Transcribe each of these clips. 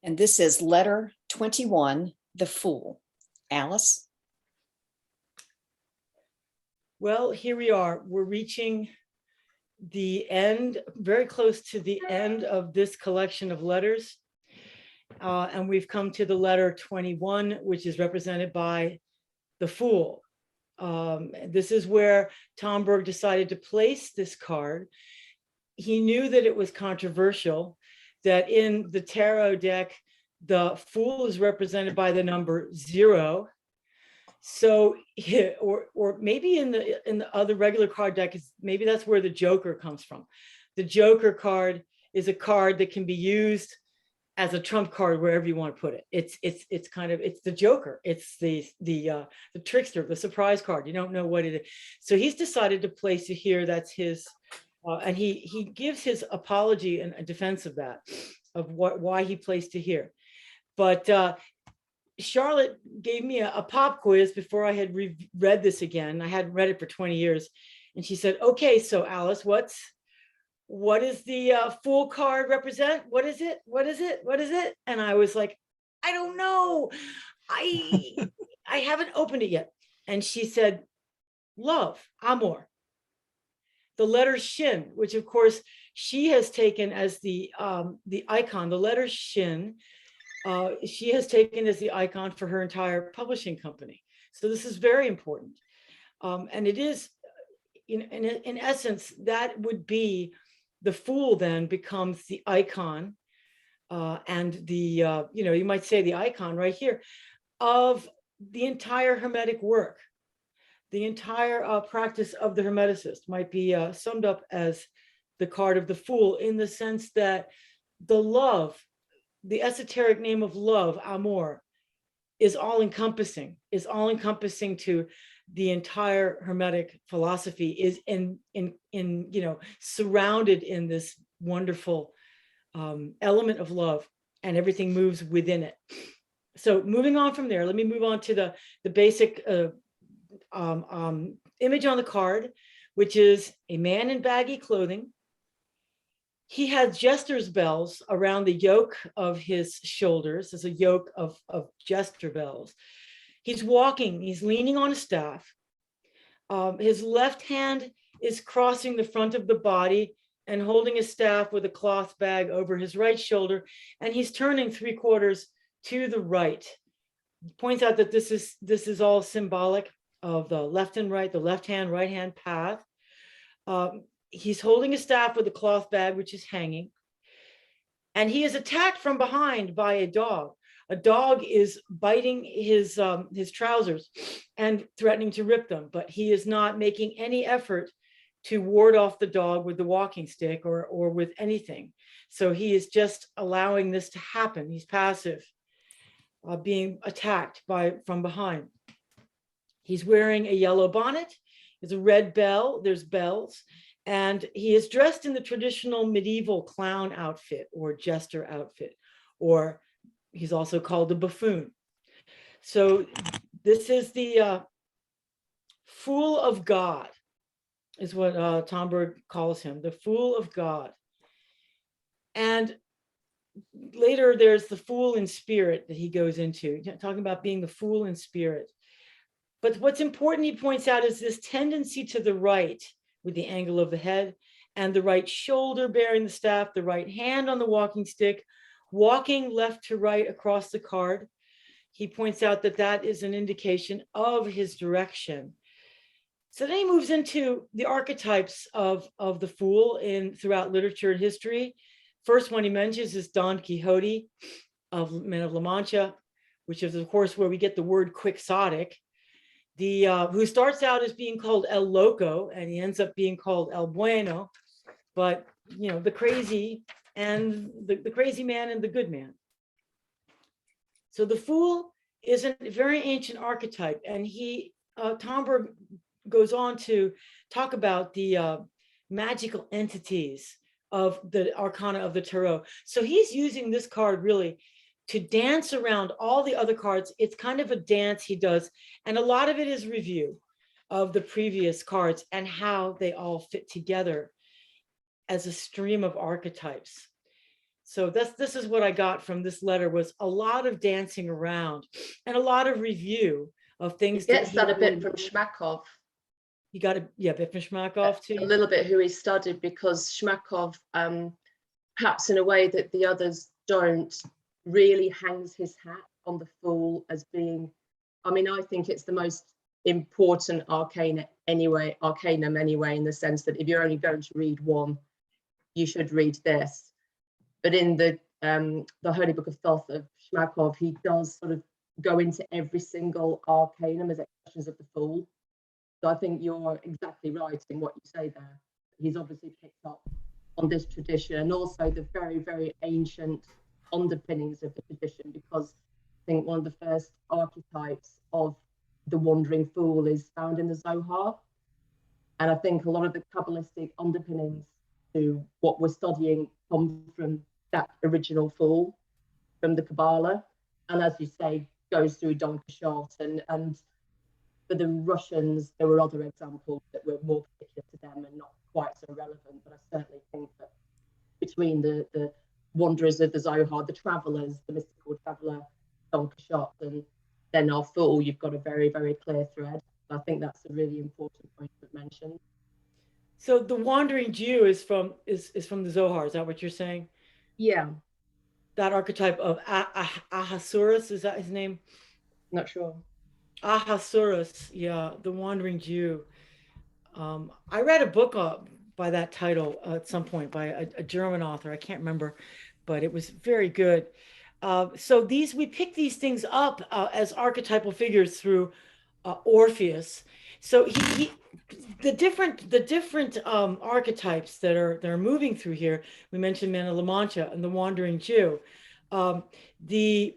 And this is letter 21, the Fool. Alice? Well, here we are. We're reaching the end, very close to the end of this collection of letters. And we've come to the letter 21, which is represented by the Fool. This is where Tom Berg decided to place this card. He knew that it was controversial, that in the tarot deck, the Fool is represented by the number 0. So, or maybe in the other regular card deck, maybe that's where the Joker comes from. The Joker card is a card that can be used as a trump card wherever you want to put it. It's the Joker. It's the trickster, the surprise card. You don't know what it is. So he's decided to place it here. That's his, and he gives his apology and a defense of that, of why he placed it here. But Charlotte gave me a pop quiz before I had read this again. I hadn't read it for 20 years. And she said, okay, so Alice, what does the Fool card represent? What is it? What is it? What is it? And I was like, I don't know. I haven't opened it yet. And she said, love, amor. The letter shin, which of course she has taken as the icon, the letter shin, she has taken as the icon for her entire publishing company. So this is very important. And it is, in essence, that would be the Fool then becomes the icon and the, you might say the icon right here of the entire Hermetic work. The entire practice of the Hermeticist might be summed up as the card of the Fool, in the sense that the love, the esoteric name of love, amor, is all encompassing to the entire Hermetic philosophy, is in surrounded in this wonderful element of love, and everything moves within it. So moving on from there, let me move on to the basic image on the card, which is a man in baggy clothing. He has jester's bells around the yoke of his shoulders. There's a yoke of jester bells. He's walking, he's leaning on a staff. His left hand is crossing the front of the body and holding a staff with a cloth bag over his right shoulder, and he's turning 3/4 to the right. He points out that this is all symbolic of the left and right, the left hand, right hand path. He's holding a staff with a cloth bag, which is hanging. And he is attacked from behind by a dog. A dog is biting his trousers and threatening to rip them, but he is not making any effort to ward off the dog with the walking stick or with anything. So he is just allowing this to happen. He's passive, being attacked from behind. He's wearing a yellow bonnet. There's a red bell. There's bells. And he is dressed in the traditional medieval clown outfit or jester outfit, or he's also called a buffoon. So this is the Fool of God, is what Tom Berg calls him, the Fool of God. And later there's the Fool in spirit that he goes into, talking about being the Fool in spirit. But what's important, he points out, is this tendency to the right, with the angle of the head, and the right shoulder bearing the staff, the right hand on the walking stick, walking left to right across the card. He points out that that is an indication of his direction. So then he moves into the archetypes of the Fool throughout literature and history. First one he mentions is Don Quixote of Men of La Mancha, which is of course where we get the word quixotic. Who starts out as being called El Loco, and he ends up being called El Bueno, but the crazy and the crazy man and the good man. So the Fool is a very ancient archetype, and Tom Berg goes on to talk about the magical entities of the arcana of the tarot. So he's using this card really to dance around all the other cards. It's kind of a dance he does. And a lot of it is review of the previous cards and how they all fit together as a stream of archetypes. So this is what I got from this letter, was a lot of dancing around and a lot of review of things. He gets that a bit from Shmakov. You got a bit from Shmakov too. A little bit who he studied, because Shmakov, perhaps in a way that the others don't, really hangs his hat on the Fool as being, I mean, I think it's the most important arcanum anyway, in the sense that if you're only going to read one, you should read this. But in the Holy Book of Thoth of Shmakov, he does sort of go into every single arcanum as expressions of the Fool. So I think you're exactly right in what you say there. He's obviously picked up on this tradition, and also the very, very ancient underpinnings of the tradition, because I think one of the first archetypes of the wandering fool is found in the Zohar. And I think a lot of the Kabbalistic underpinnings to what we're studying come from that original fool, from the Kabbalah. And as you say, goes through Don Quixote. And for the Russians, there were other examples that were more particular to them and not quite so relevant. But I certainly think that between the wanderers of the Zohar, the travelers, the mystical traveler, Don Quixote, and then our fool, you've got a very, very clear thread. I think that's a really important point to mention. So the wandering Jew is from the Zohar. Is that what you're saying? Yeah. That archetype of Ahasuerus, is that his name? Not sure. Ahasuerus, yeah, the wandering Jew. I read a book by that title at some point by a German author. I can't remember, but it was very good. So we pick these things up as archetypal figures through Orpheus. So the different archetypes that are moving through here. We mentioned Man of La Mancha and the Wandering Jew. They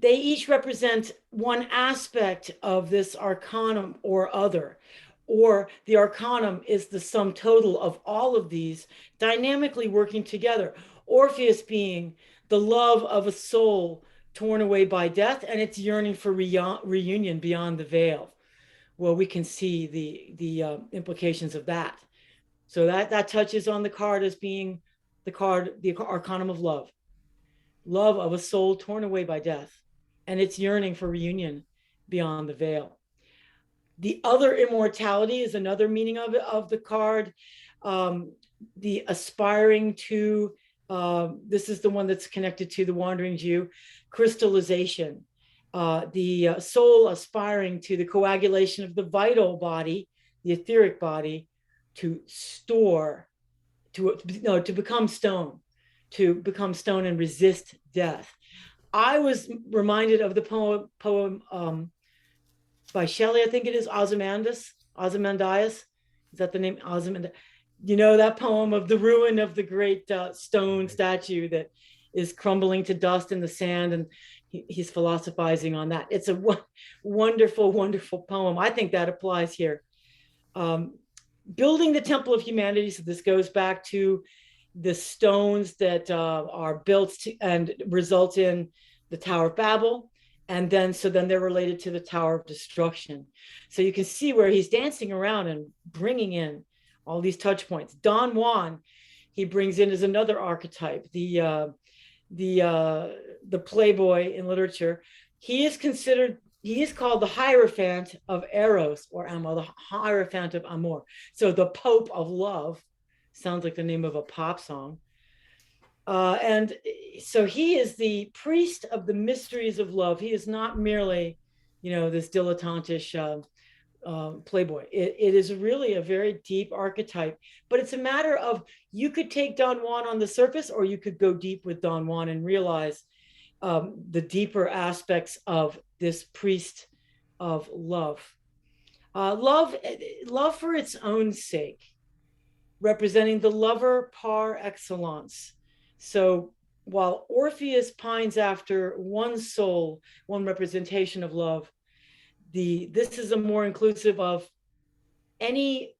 each represent one aspect of this Arcanum or other, or the Arcanum is the sum total of all of these dynamically working together. Orpheus being the love of a soul torn away by death and its yearning for reunion beyond the veil. Well, we can see the implications of that. So that touches on the card as being the Arcanum of love of a soul torn away by death and its yearning for reunion beyond the veil. The other immortality is another meaning of the card. The aspiring to, this is the one that's connected to the Wandering Jew, crystallization. The soul aspiring to the coagulation of the vital body, the etheric body, to become stone and resist death. I was reminded of the poem by Shelley, I think it is, Ozymandias. Is that the name? Ozymandias. You know that poem of the ruin of the great stone statue that is crumbling to dust in the sand, and he's philosophizing on that. It's a wonderful, wonderful poem. I think that applies here. Building the temple of humanity. So this goes back to the stones that are built and result in the Tower of Babel. And then they're related to the Tower of Destruction. So you can see where he's dancing around and bringing in all these touch points. Don Juan, he brings in as another archetype, the playboy in literature. He is called the Hierophant of Eros or Amor, the Hierophant of Amor. So the Pope of Love. Sounds like the name of a pop song. And so he is the priest of the mysteries of love. He is not merely, this dilettantish playboy. It is really a very deep archetype, but it's a matter of, you could take Don Juan on the surface, or you could go deep with Don Juan and realize the deeper aspects of this priest of love. Love for its own sake, representing the lover par excellence. So while Orpheus pines after one soul, one representation of love, this is a more inclusive of any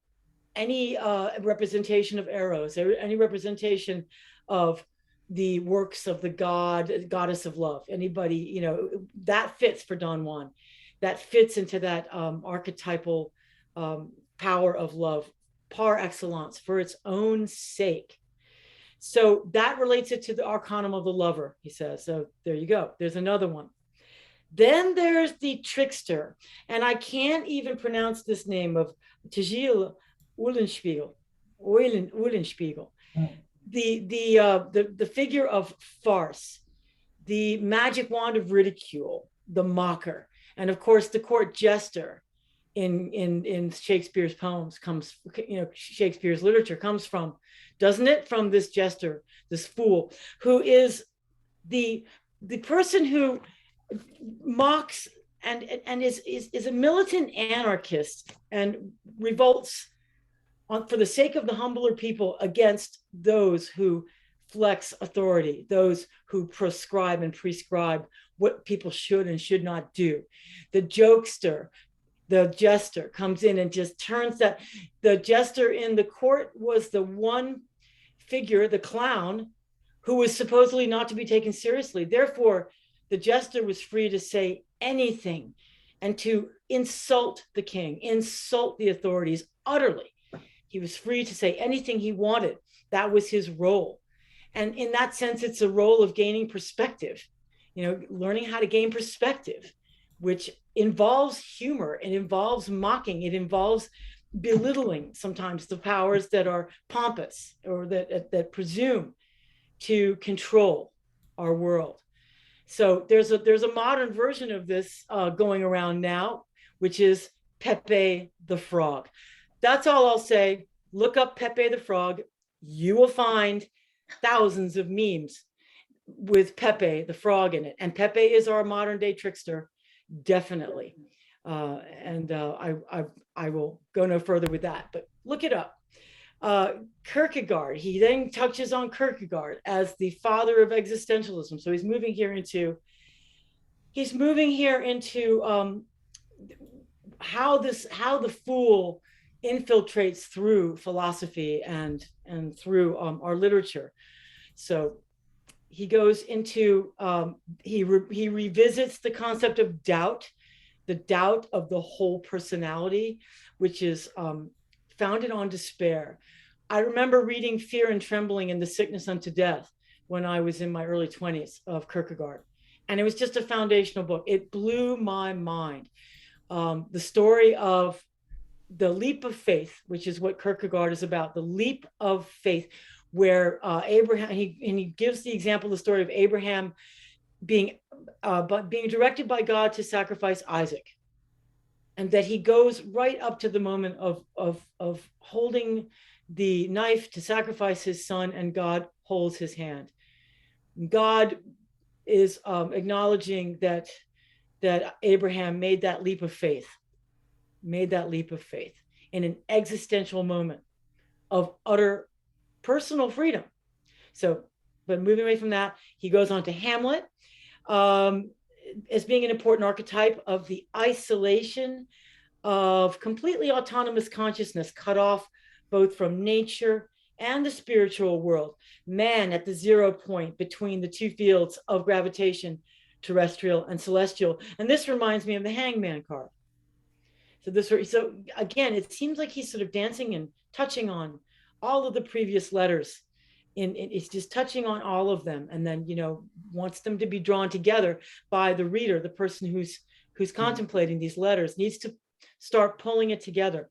representation of Eros, any representation of the works of the goddess of love. Anybody, that fits for Don Juan. That fits into that archetypal power of love par excellence, for its own sake. So that relates it to the Arcanum of the lover, he says. So there you go. There's another one. Then there's the trickster, and I can't even pronounce this name of Tagil Eulenspiegel. The figure of farce, the magic wand of ridicule, the mocker, and of course the court jester in Shakespeare's poems comes, Shakespeare's literature comes from, doesn't it? From this jester, this fool, who is the person who mocks and is a militant anarchist and revolts for the sake of the humbler people against those who flex authority, those who prescribe and prescribe what people should and should not do. The jokester, the jester comes in and just turns that. The jester in the court was the one figure, the clown, who was supposedly not to be taken seriously. Therefore, the jester was free to say anything and to insult the king, insult the authorities utterly. He was free to say anything he wanted. That was his role. And in that sense, it's a role of gaining perspective, learning how to gain perspective, which involves humor, it involves mocking, it involves belittling sometimes the powers that are pompous or that presume to control our world. So there's a modern version of this going around now, which is Pepe the Frog. That's all I'll say. Look up Pepe the Frog. You will find thousands of memes with Pepe the Frog in it. And Pepe is our modern day trickster, definitely. I will go no further with that, but look it up. Kierkegaard, he then touches on Kierkegaard as the father of existentialism. So he's moving here into how the fool infiltrates through philosophy and through our literature. So he goes into he revisits the concept of doubt, the doubt of the whole personality, which is founded on despair. I remember reading Fear and Trembling and the Sickness Unto Death when I was in my early 20s of Kierkegaard. And it was just a foundational book. It blew my mind. The story of the leap of faith, which is what Kierkegaard is about, the leap of faith, where Abraham, he gives the example, the story of Abraham being directed by God to sacrifice Isaac. And that he goes right up to the moment of holding the knife to sacrifice his son, and God holds his hand. God is acknowledging that Abraham made that leap of faith in an existential moment of utter personal freedom. So, but moving away from that, he goes on to Hamlet as being an important archetype of the isolation of completely autonomous consciousness, cut off both from nature and the spiritual world. Man at the 0 point between the two fields of gravitation, terrestrial and celestial. And this reminds me of the Hangman card. So again, it seems like he's sort of dancing and touching on all of the previous letters. It's just touching on all of them, and then wants them to be drawn together by the reader. The person who's contemplating these letters needs to start pulling it together.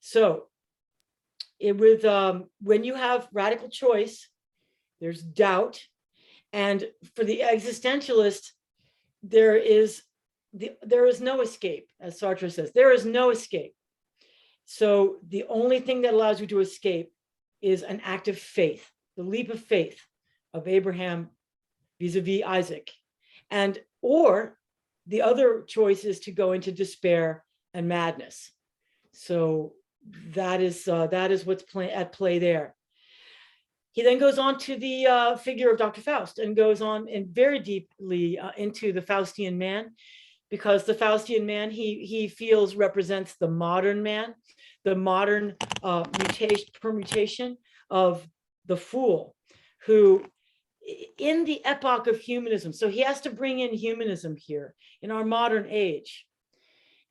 So when you have radical choice, there's doubt, and for the existentialist, there is no escape, as Sartre says. There is no escape. So the only thing that allows you to escape is an act of faith, the leap of faith of Abraham vis-a-vis Isaac. Or the other choice is to go into despair and madness. So that is what's at play there. He then goes on to the figure of Dr. Faust and goes on and very deeply into the Faustian man, because the Faustian man he feels represents the modern man, the modern permutation of the fool, who in the epoch of humanism, so he has to bring in humanism here in our modern age.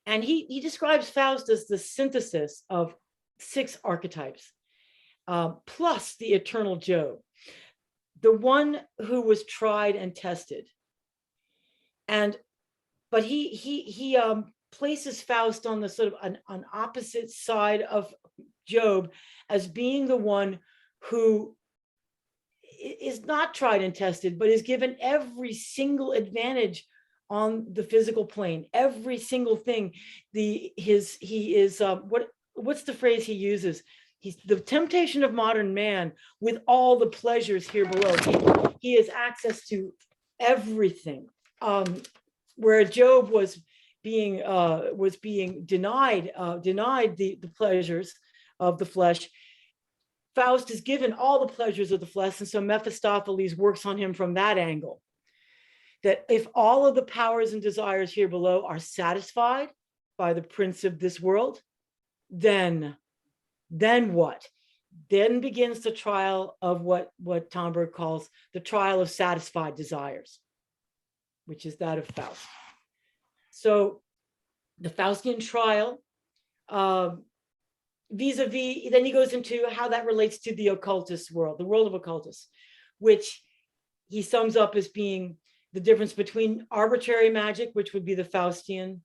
And he describes Faust as the synthesis of 6 archetypes, plus the eternal Job. the one who was tried and tested. But he places Faust on the sort of an opposite side of Job as being the one who is not tried and tested, but is given every single advantage on the physical plane, every single thing. What's the phrase he uses? He's the temptation of modern man with all the pleasures here below. He has access to everything. Where Job was being denied the pleasures of the flesh, Faust is given all the pleasures of the flesh, and so Mephistopheles works on him from that angle. That if all of the powers and desires here below are satisfied by the prince of this world, then what? Then begins the trial of what Tomberg calls the trial of satisfied desires, which is that of Faust. So the Faustian trial, vis-a-vis, then he goes into how that relates to the occultist world, the world of occultists, which he sums up as being the difference between arbitrary magic, which would be the Faustian,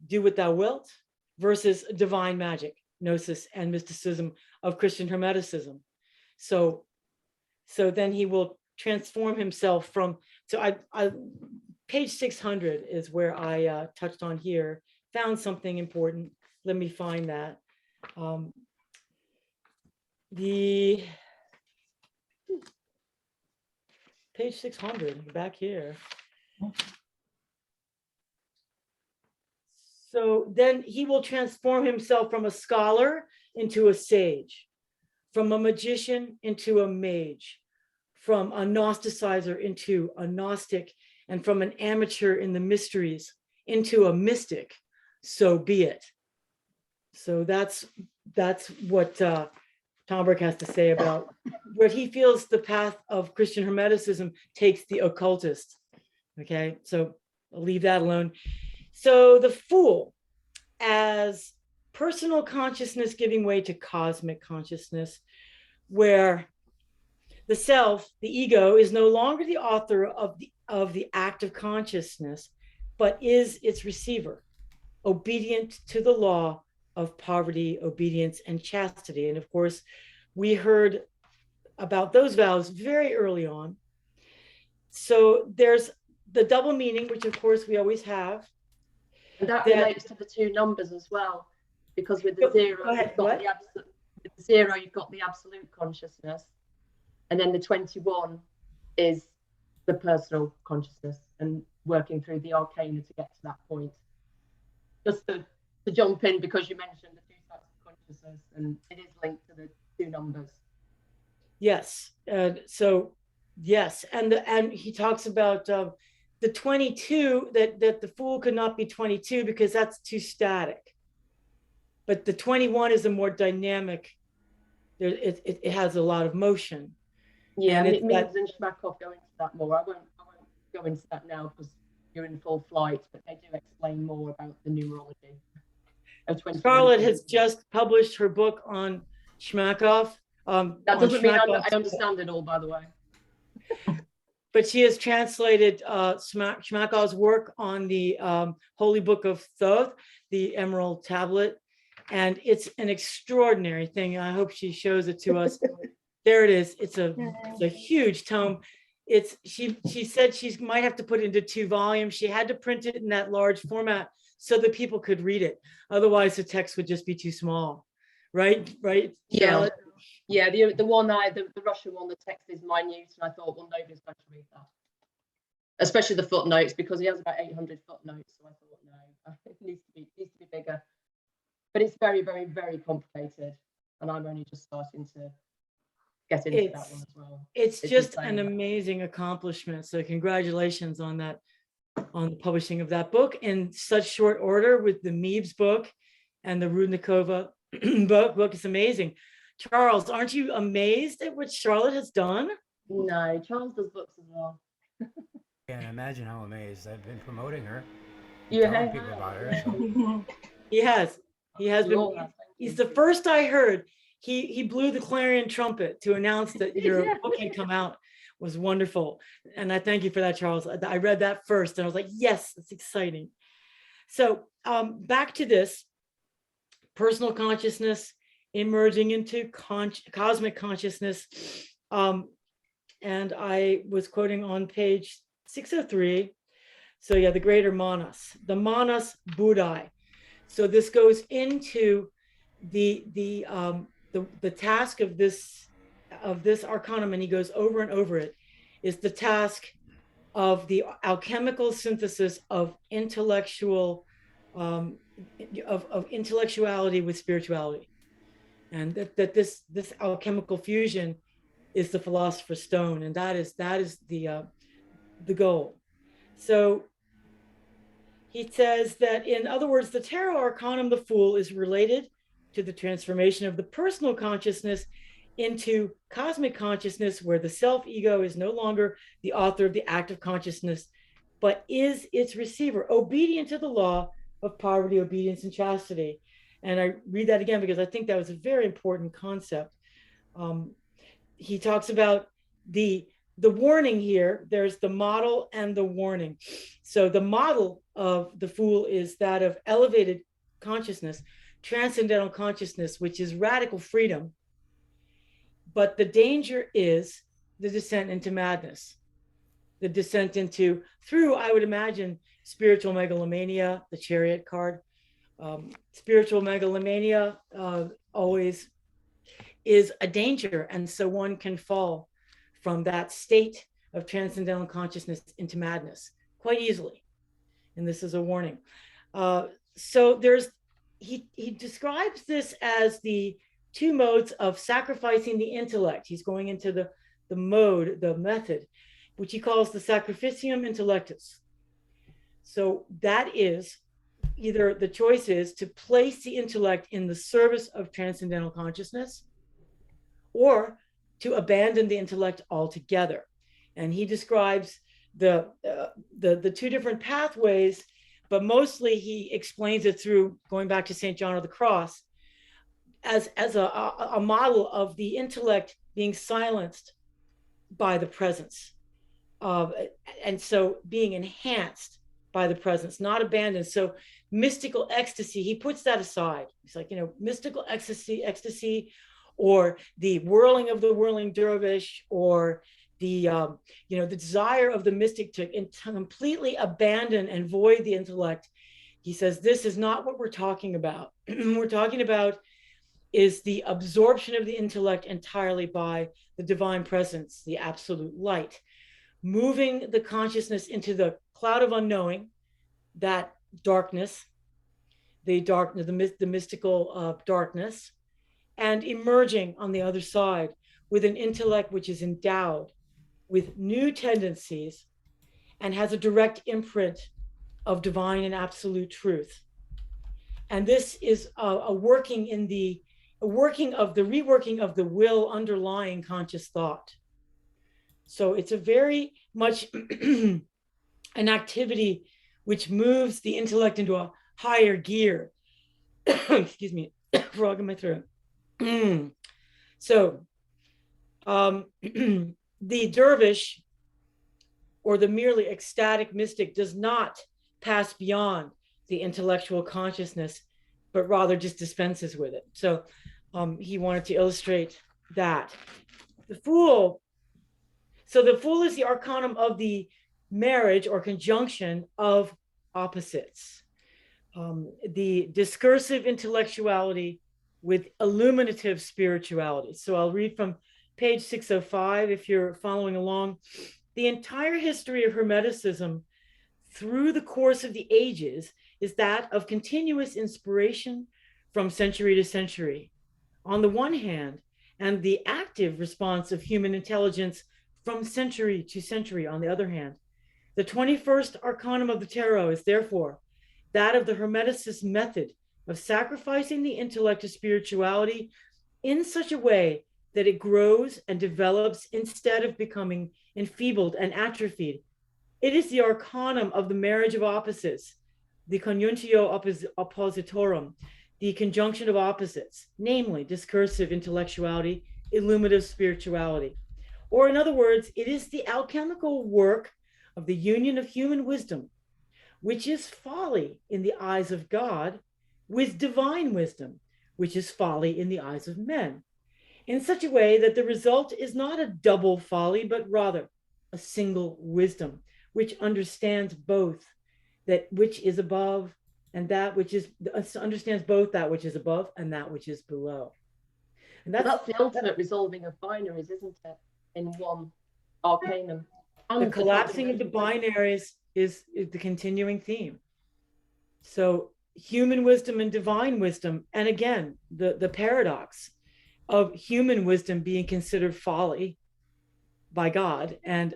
do what thou wilt, versus divine magic, gnosis and mysticism of Christian Hermeticism. So then he will transform himself from, so I page 600 is where I touched on here, found something important. Let me find that. The page 600 back here. So then he will transform himself from a scholar into a sage, from a magician into a mage, from a Gnosticizer into a Gnostic, and from an amateur in the mysteries into a mystic. So be it. So that's what Tomberg has to say about where he feels the path of Christian Hermeticism takes the occultist. Okay, so I'll leave that alone. So the Fool, as personal consciousness giving way to cosmic consciousness, where the self, the ego, is no longer the author of the act of consciousness, but is its receiver, obedient to the law of poverty, obedience, and chastity. And of course, we heard about those vows very early on. So there's the double meaning, which of course we always have. And that relates to the two numbers as well, because with the zero, you've got with the zero, you've got the absolute consciousness, and then the 21 is the personal consciousness and working through the arcana to get to that point. Just to jump in, because you mentioned the two types of consciousness, and it is linked to the two numbers. Yes. So yes, and he talks about the 22, that the Fool could not be 22 because that's too static. But the 21 is a more dynamic. It has a lot of motion. Yeah, and it means, and Shmakov go into that more. I won't go into that now because you're in full flight, but they do explain more about the numerology. Charlotte has just published her book on Shmakov. That doesn't mean I understand it all, by the way. But she has translated Shmakov's work on the Holy Book of Thoth, the Emerald Tablet, and it's an extraordinary thing. I hope she shows it to us. There it is. It's a huge tome. She said she might have to put it into 2 volumes. She had to print it in that large format so that people could read it. Otherwise, the text would just be too small. Right? Yeah. Charlotte? Yeah, the one the Russian one, the text is minute, and I thought, well, nobody's going to read that, especially the footnotes, because he has about 800 footnotes. So I thought, no, it needs to be bigger. But it's very, very, very complicated, and I'm only just starting to get into that one as well. It's just an amazing accomplishment. So congratulations on that, on the publishing of that book in such short order with the Mebes book and the Rudnikova book. It's amazing. Charles, aren't you amazed at what Charlotte has done? No, Charles does books as well. Can't imagine how amazed. I've been promoting her, telling people about her. So. He has been. He's the first I heard. he blew the clarion trumpet to announce that your Yeah. book had come out. Was wonderful. And I thank you for that, Charles. I read that first and I was like, yes, it's exciting. So back to this personal consciousness emerging into cosmic consciousness. And I was quoting on page 603. So yeah, the greater manas, the manas buddhai. So this goes into the task of this Arcanum, and he goes over and over it, is the task of the alchemical synthesis of intellectual of intellectuality with spirituality, and that this alchemical fusion is the philosopher's stone, and that is the goal. So he says that, in other words, the tarot Arcanum, the Fool, is related to the transformation of the personal consciousness into cosmic consciousness, where the self-ego is no longer the author of the act of consciousness, but is its receiver, obedient to the law of poverty, obedience, and chastity. And I read that again because I think that was a very important concept. He talks about the warning here. There's the model and the warning. So the model of the Fool is that of elevated consciousness, transcendental consciousness, which is radical freedom. But the danger is the descent into madness, the descent into, through, I would imagine, spiritual megalomania, the Chariot card. Spiritual megalomania always is a danger. And so one can fall from that state of transcendental consciousness into madness quite easily. And this is a warning. So he describes this as the two modes of sacrificing the intellect. He's going into the mode, the method, which he calls the sacrificium intellectus. So that is either the choice is to place the intellect in the service of transcendental consciousness, or to abandon the intellect altogether. And he describes the two different pathways, but mostly he explains it through going back to St. John of the Cross as a model of the intellect being silenced by the presence of, and so being enhanced by the presence, not abandoned. So mystical ecstasy, he puts that aside. He's like, mystical ecstasy, or the whirling of the whirling dervish, or the the desire of the mystic to completely abandon and void the intellect. He says this is not what we're talking about. We're talking about is the absorption of the intellect entirely by the divine presence, the absolute light, moving the consciousness into the cloud of unknowing, that darkness, the mystical darkness, and emerging on the other side with an intellect which is endowed with new tendencies and has a direct imprint of divine and absolute truth. And this is a working of the reworking of the will underlying conscious thought. So it's a very much an activity which moves the intellect into a higher gear. Excuse me, frog in my throat. So the dervish, or the merely ecstatic mystic, does not pass beyond the intellectual consciousness, but rather just dispenses with it. So he wanted to illustrate that. The Fool, so the Fool is the Arcanum of the marriage or conjunction of opposites. The discursive intellectuality with illuminative spirituality. So I'll read from page 605 if you're following along. The entire history of Hermeticism through the course of the ages is that of continuous inspiration from century to century, on the one hand, and the active response of human intelligence from century to century on the other hand. The 21st Arcanum of the Tarot is therefore that of the Hermeticist method of sacrificing the intellect to spirituality in such a way that it grows and develops instead of becoming enfeebled and atrophied. It is the Arcanum of the marriage of opposites, the conjunctio oppositorum, the conjunction of opposites, namely discursive intellectuality, illuminative spirituality. Or in other words, it is the alchemical work of the union of human wisdom, which is folly in the eyes of God, with divine wisdom, which is folly in the eyes of men, in such a way that the result is not a double folly, but rather a single wisdom, which understands both that which is above and that which is, understands both that which is above and that which is below. And That's the ultimate resolving of binaries, isn't it? In one arcanum. the collapsing of the binaries is the continuing theme. So human wisdom and divine wisdom, and again, the paradox of human wisdom being considered folly by God, and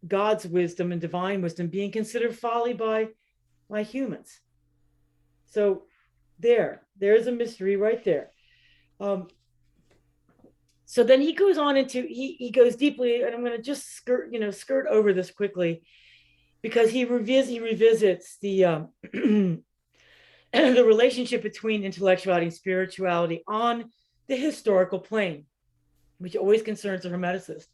God's wisdom and divine wisdom being considered folly by humans. So there's a mystery right there. So then he goes on into, he goes deeply, and I'm going to just skirt over this quickly, because he revisits the the relationship between intellectuality and spirituality on the historical plane, which always concerns a hermeticist.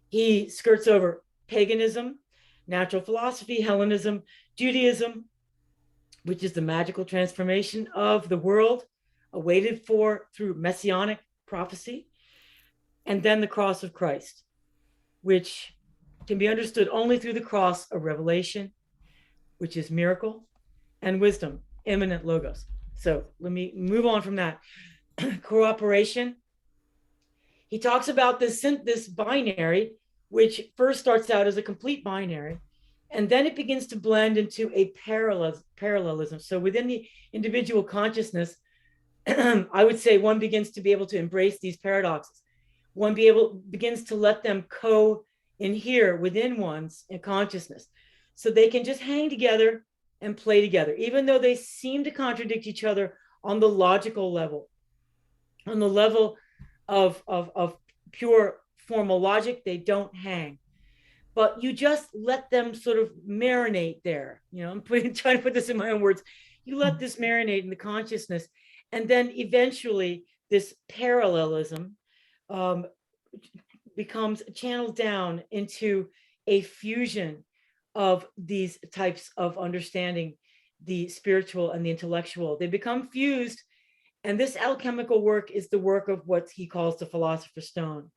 He skirts over paganism, natural philosophy, Hellenism, Judaism, which is the magical transformation of the world awaited for through messianic prophecy, and then the cross of Christ, which can be understood only through the cross of revelation, which is miracle, and wisdom, immanent logos. So let me move on from that. Cooperation. He talks about this binary, which first starts out as a complete binary, and then it begins to blend into a parallelism. So within the individual consciousness, I would say one begins to be able to embrace these paradoxes. One begins to let them co-inhere within one's consciousness, so they can just hang together and play together, even though they seem to contradict each other on the logical level. On the level of pure formal logic, they don't hang. But you just let them sort of marinate there. I'm trying to put this in my own words. You let this marinate in the consciousness, and then eventually this parallelism becomes channeled down into a fusion of these types of understanding, the spiritual and the intellectual. They become fused, and this alchemical work is the work of what he calls the Philosopher's Stone,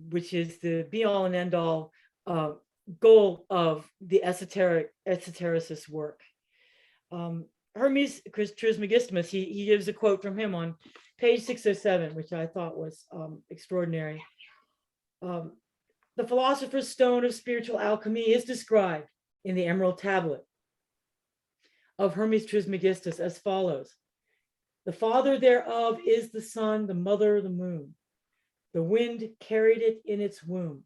which is the be-all and end-all goal of the esotericist work. Hermes Trismegistus, he gives a quote from him on page 607, which I thought was extraordinary. The Philosopher's Stone of spiritual alchemy is described in the Emerald Tablet of Hermes Trismegistus as follows: the father thereof is the sun, the mother the moon. The wind carried it in its womb.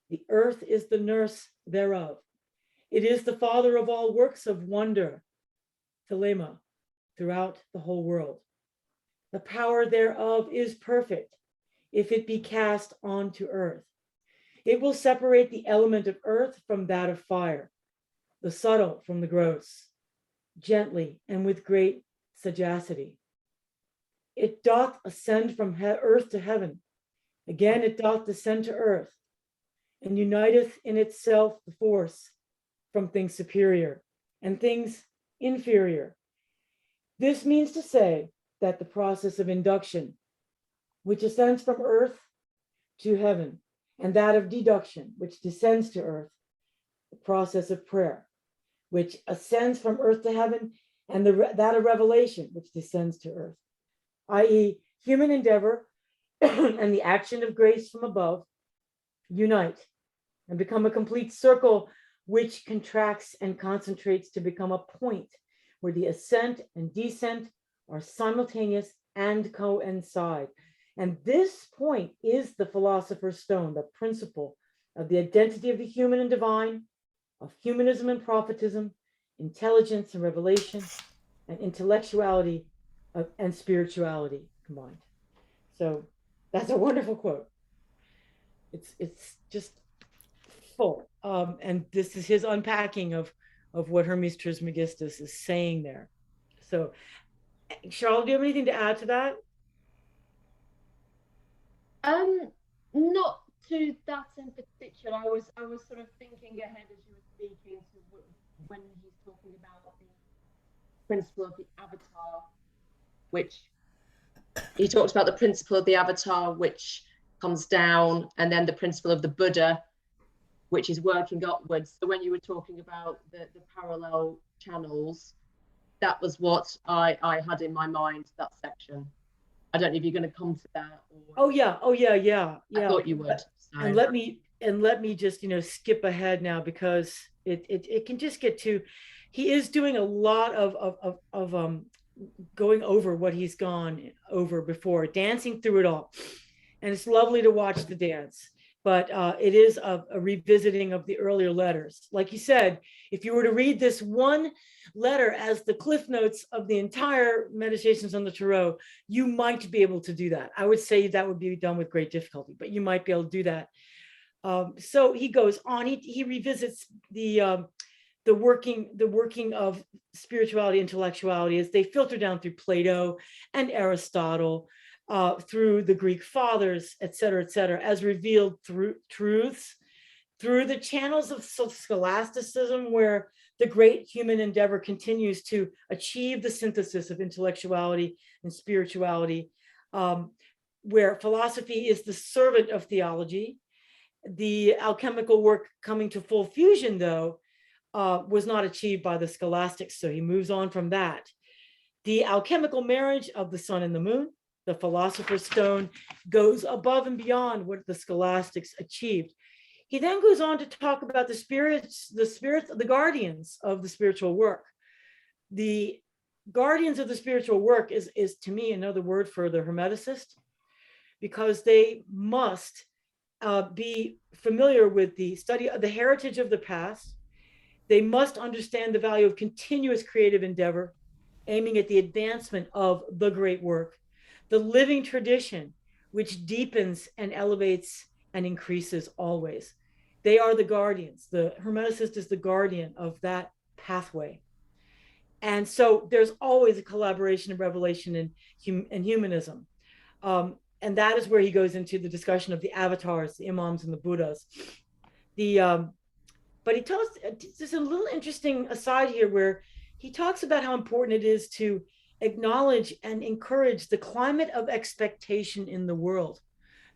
The earth is the nurse thereof. It is the father of all works of wonder, thelema, throughout the whole world. The power thereof is perfect, if it be cast onto earth. It will separate the element of earth from that of fire, the subtle from the gross, gently and with great sagacity. It doth ascend from earth to heaven. Again, it doth descend to earth, and uniteth in itself the force from things superior and things inferior. This means to say that the process of induction, which ascends from earth to heaven, and that of deduction, which descends to earth, the process of prayer, which ascends from earth to heaven, and that of revelation, which descends to earth, i.e., human endeavor and the action of grace from above, unite and become a complete circle, which contracts and concentrates to become a point where the ascent and descent are simultaneous and coincide. And this point is the Philosopher's Stone, the principle of the identity of the human and divine, of humanism and prophetism, intelligence and revelation, and intellectuality and spirituality combined. So that's a wonderful quote. It's just full. And this is his unpacking of what Hermes Trismegistus is saying there. So Charlotte, do you have anything to add to that? Not to that in particular. I was sort of thinking ahead as you were speaking to when he's talking about the principle of the avatar, which he talks about the principle of the avatar, which comes down, and then the principle of the Buddha, which is working upwards. So when you were talking about the parallel channels, that was what I had in my mind, that section. I don't know if you're going to come to that. Oh yeah, yeah. I thought you would. So. And let me just skip ahead now, because it can just get to, he is doing a lot of going over what he's gone over before, dancing through it all, and it's lovely to watch the dance. But it is a revisiting of the earlier letters. Like you said, if you were to read this one letter as the cliff notes of the entire Meditations on the Tarot, you might be able to do that. I would say that would be done with great difficulty, but you might be able to do that. So he goes on. He revisits the working of spirituality, intellectuality, as they filter down through Plato and Aristotle, through the Greek fathers, et cetera, as revealed through truths, through the channels of scholasticism, where the great human endeavor continues to achieve the synthesis of intellectuality and spirituality, where philosophy is the servant of theology. The alchemical work coming to full fusion, though, was not achieved by the scholastics, so he moves on from that. The alchemical marriage of the sun and the moon, the philosopher's stone, goes above and beyond what the scholastics achieved. He then goes on to talk about the spirits, the guardians of the spiritual work. The guardians of the spiritual work is to me another word for the Hermeticist, because they must be familiar with the study of the heritage of the past. They must understand the value of continuous creative endeavor, aiming at the advancement of the great work, the living tradition, which deepens and elevates and increases always. They are the guardians. The Hermeticist is the guardian of that pathway. And so there's always a collaboration of revelation and humanism. And that is where he goes into the discussion of the avatars, the imams, and the Buddhas. But he tells, there's a little interesting aside here where he talks about how important it is to acknowledge and encourage the climate of expectation in the world,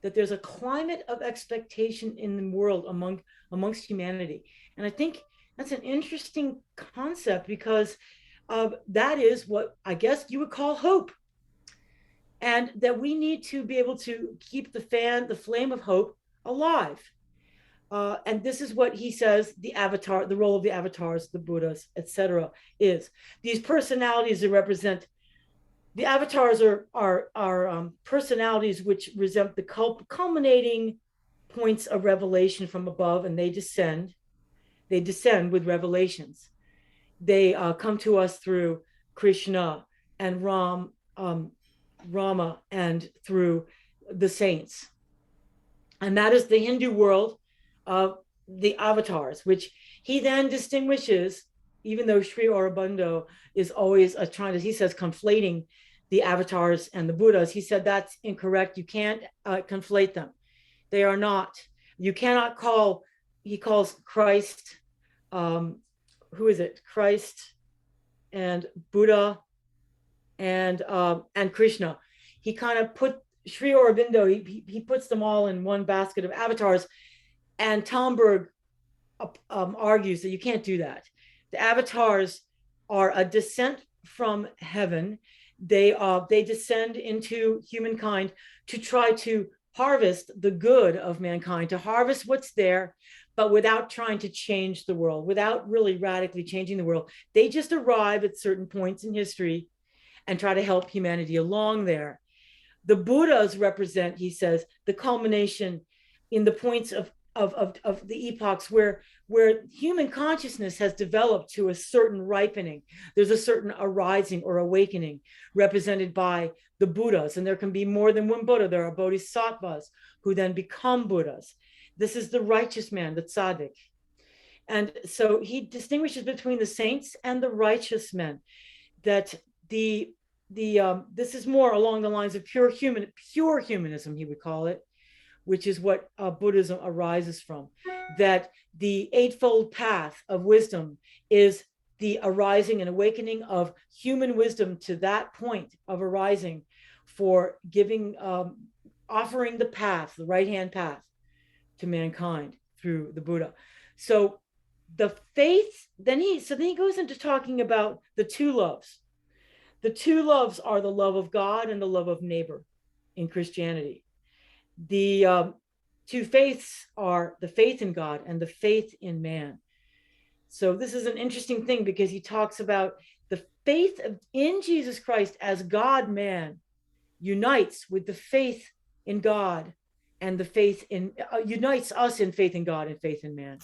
that there's a climate of expectation in the world amongst humanity. And I think that's an interesting concept, because that is what I guess you would call hope. And that we need to be able to keep the flame of hope alive. And this is what he says the role of the avatars, the Buddhas, etc., is. These personalities that represent, the avatars are personalities which represent the culminating points of revelation from above, and they descend with revelations. They come to us through Krishna and Rama, and through the saints. And that is the Hindu world of the avatars, which he then distinguishes, even though Sri Aurobindo is always he says, conflating the avatars and the Buddhas. He said that's incorrect. You can't conflate them. They are not. You cannot call, he calls Christ, who is it? Christ and Buddha and Krishna. He kind of put Sri Aurobindo, he puts them all in one basket of avatars. And Talmberg argues that you can't do that. The avatars are a descent from heaven. They descend into humankind to try to harvest the good of mankind, to harvest what's there, but without trying to change the world, without really radically changing the world. They just arrive at certain points in history and try to help humanity along there. The Buddhas represent, he says, the culmination in the points of the epochs where human consciousness has developed to a certain ripening. There's a certain arising or awakening represented by the Buddhas, and there can be more than one Buddha. There are bodhisattvas who then become Buddhas. This is the righteous man, the tzaddik. And so he distinguishes between the saints and the righteous men, that the this is more along the lines of pure humanism, he would call it, which is what Buddhism arises from, that the eightfold path of wisdom is the arising and awakening of human wisdom to that point of arising for giving, offering the path, the right-hand path to mankind through the Buddha. So the faith, then he goes into talking about the two loves. The two loves are the love of God and the love of neighbor in Christianity. The two faiths are the faith in God and the faith in man. So this is an interesting thing because he talks about the faith in Jesus Christ as God-man unites with the faith in God and the faith in, unites us in faith in God and faith in man.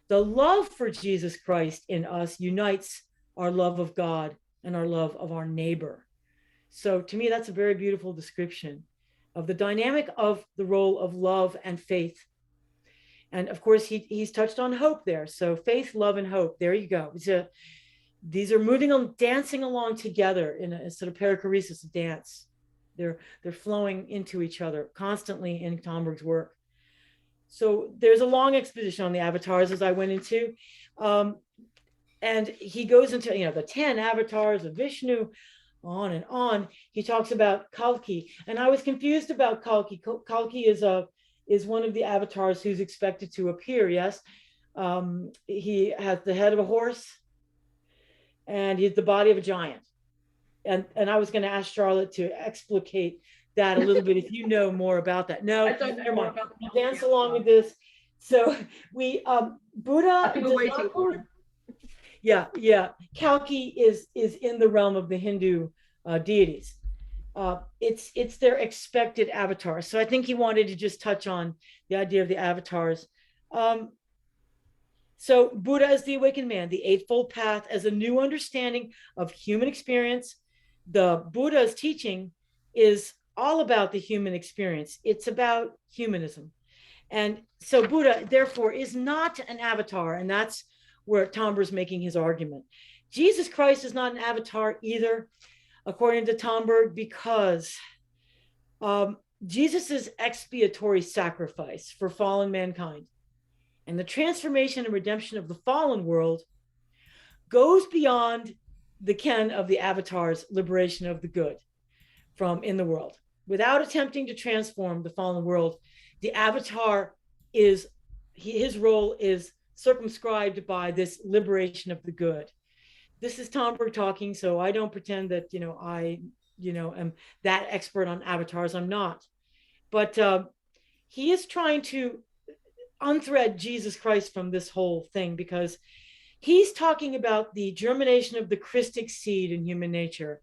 The love for Jesus Christ in us unites our love of God and our love of our neighbor. So to me, that's a very beautiful description of the dynamic of the role of love and faith. And of course, he's touched on hope there. So faith, love, and hope. There you go. These are moving on, dancing along together in a sort of perichoresis dance. They're flowing into each other constantly in Tomberg's work. So there's a long exposition on the avatars, as I went into. And he goes into, the 10 avatars of Vishnu, on and on. He talks about Kalki. And I was confused about Kalki. Kalki is one of the avatars who's expected to appear, yes. He has the head of a horse and he's the body of a giant. And I was going to ask Charlotte to explicate that a little bit if you know more about that. No, I don't know more about that. Dance along with this. So we Buddha. We're waiting for him. Yeah. Kalki is in the realm of the Hindu deities. It's their expected avatar. So I think he wanted to just touch on the idea of the avatars. So Buddha as the awakened man, the eightfold path as a new understanding of human experience. The Buddha's teaching is all about the human experience. It's about humanism. And so Buddha, therefore, is not an avatar. And that's where Tomberg's making his argument. Jesus Christ is not an avatar either, according to Tomberg, because Jesus's expiatory sacrifice for fallen mankind and the transformation and redemption of the fallen world goes beyond the ken of the avatar's liberation of the good from in the world. Without attempting to transform the fallen world, the avatar his role is circumscribed by this liberation of the good. This is Tomberg talking, so I don't pretend that I am that expert on avatars. I'm not, but he is trying to unthread Jesus Christ from this whole thing because he's talking about the germination of the Christic seed in human nature.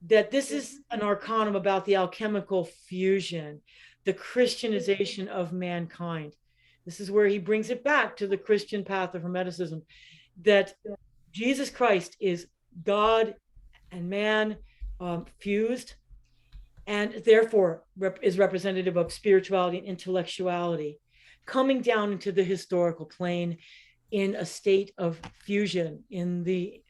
That this is an arcanum about the alchemical fusion, the Christianization of mankind. This is where he brings it back to the Christian path of Hermeticism, that Jesus Christ is God and man fused, and therefore is representative of spirituality and intellectuality, coming down into the historical plane in a state of fusion in the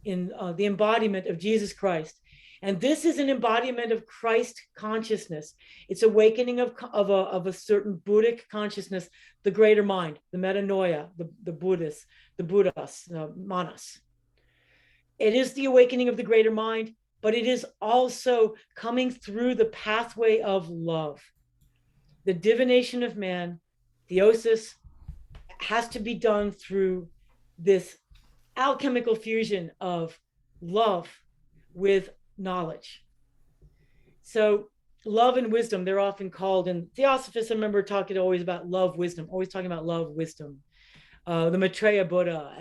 embodiment of Jesus Christ. And this is an embodiment of Christ consciousness. It's awakening of a certain Buddhic consciousness, the greater mind, the metanoia, the Buddhas, the manas. It is the awakening of the greater mind, but it is also coming through the pathway of love. The divination of man, theosis, has to be done through this alchemical fusion of love with knowledge. So love and wisdom, they're often called, and Theosophists, I remember talking always about love, wisdom, always talking about love, wisdom. The Maitreya Buddha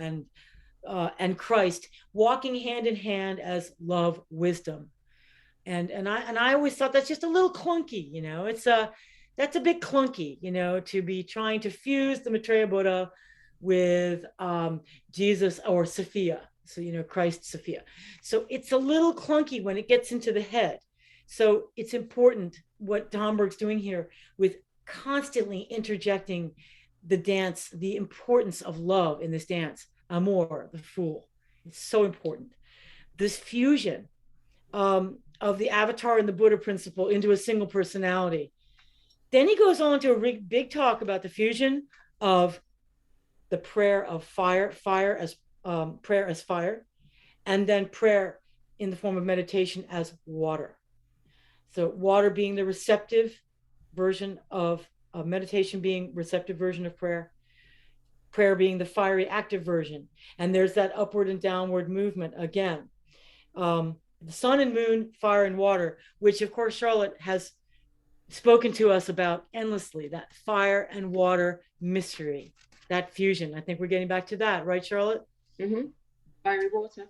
and Christ walking hand in hand as love, wisdom. And I always thought that's just a little clunky, that's a bit clunky, to be trying to fuse the Maitreya Buddha with Jesus or Sophia. So, Christ, Sophia. So it's a little clunky when it gets into the head. So it's important what Tomberg's doing here with constantly interjecting the dance, the importance of love in this dance. Amor, the fool. It's so important. This fusion of the avatar and the Buddha principle into a single personality. Then he goes on to a big talk about the fusion of the prayer of fire, prayer as fire, and then prayer in the form of meditation as water. So water being the receptive version of meditation, being receptive version of prayer, prayer being the fiery active version. And there's that upward and downward movement again. The sun and moon, fire and water, which of course Charlotte has spoken to us about endlessly, that fire and water mystery, that fusion. I think we're getting back to that, right, Charlotte? Mm-hmm. Fiery water.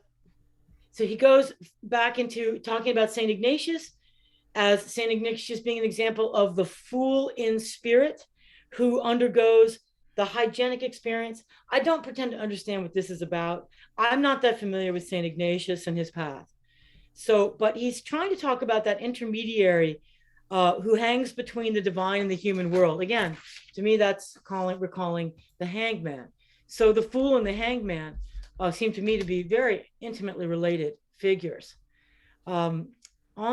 So he goes back into talking about St. Ignatius, as St. Ignatius being an example of the fool in spirit who undergoes the hygienic experience. I don't pretend to understand what this is about. I'm not that familiar with St. Ignatius and his path. So, but he's trying to talk about that intermediary who hangs between the divine and the human world. Again, to me, that's recalling the hangman. So the fool and the hangman seem to me to be very intimately related figures. On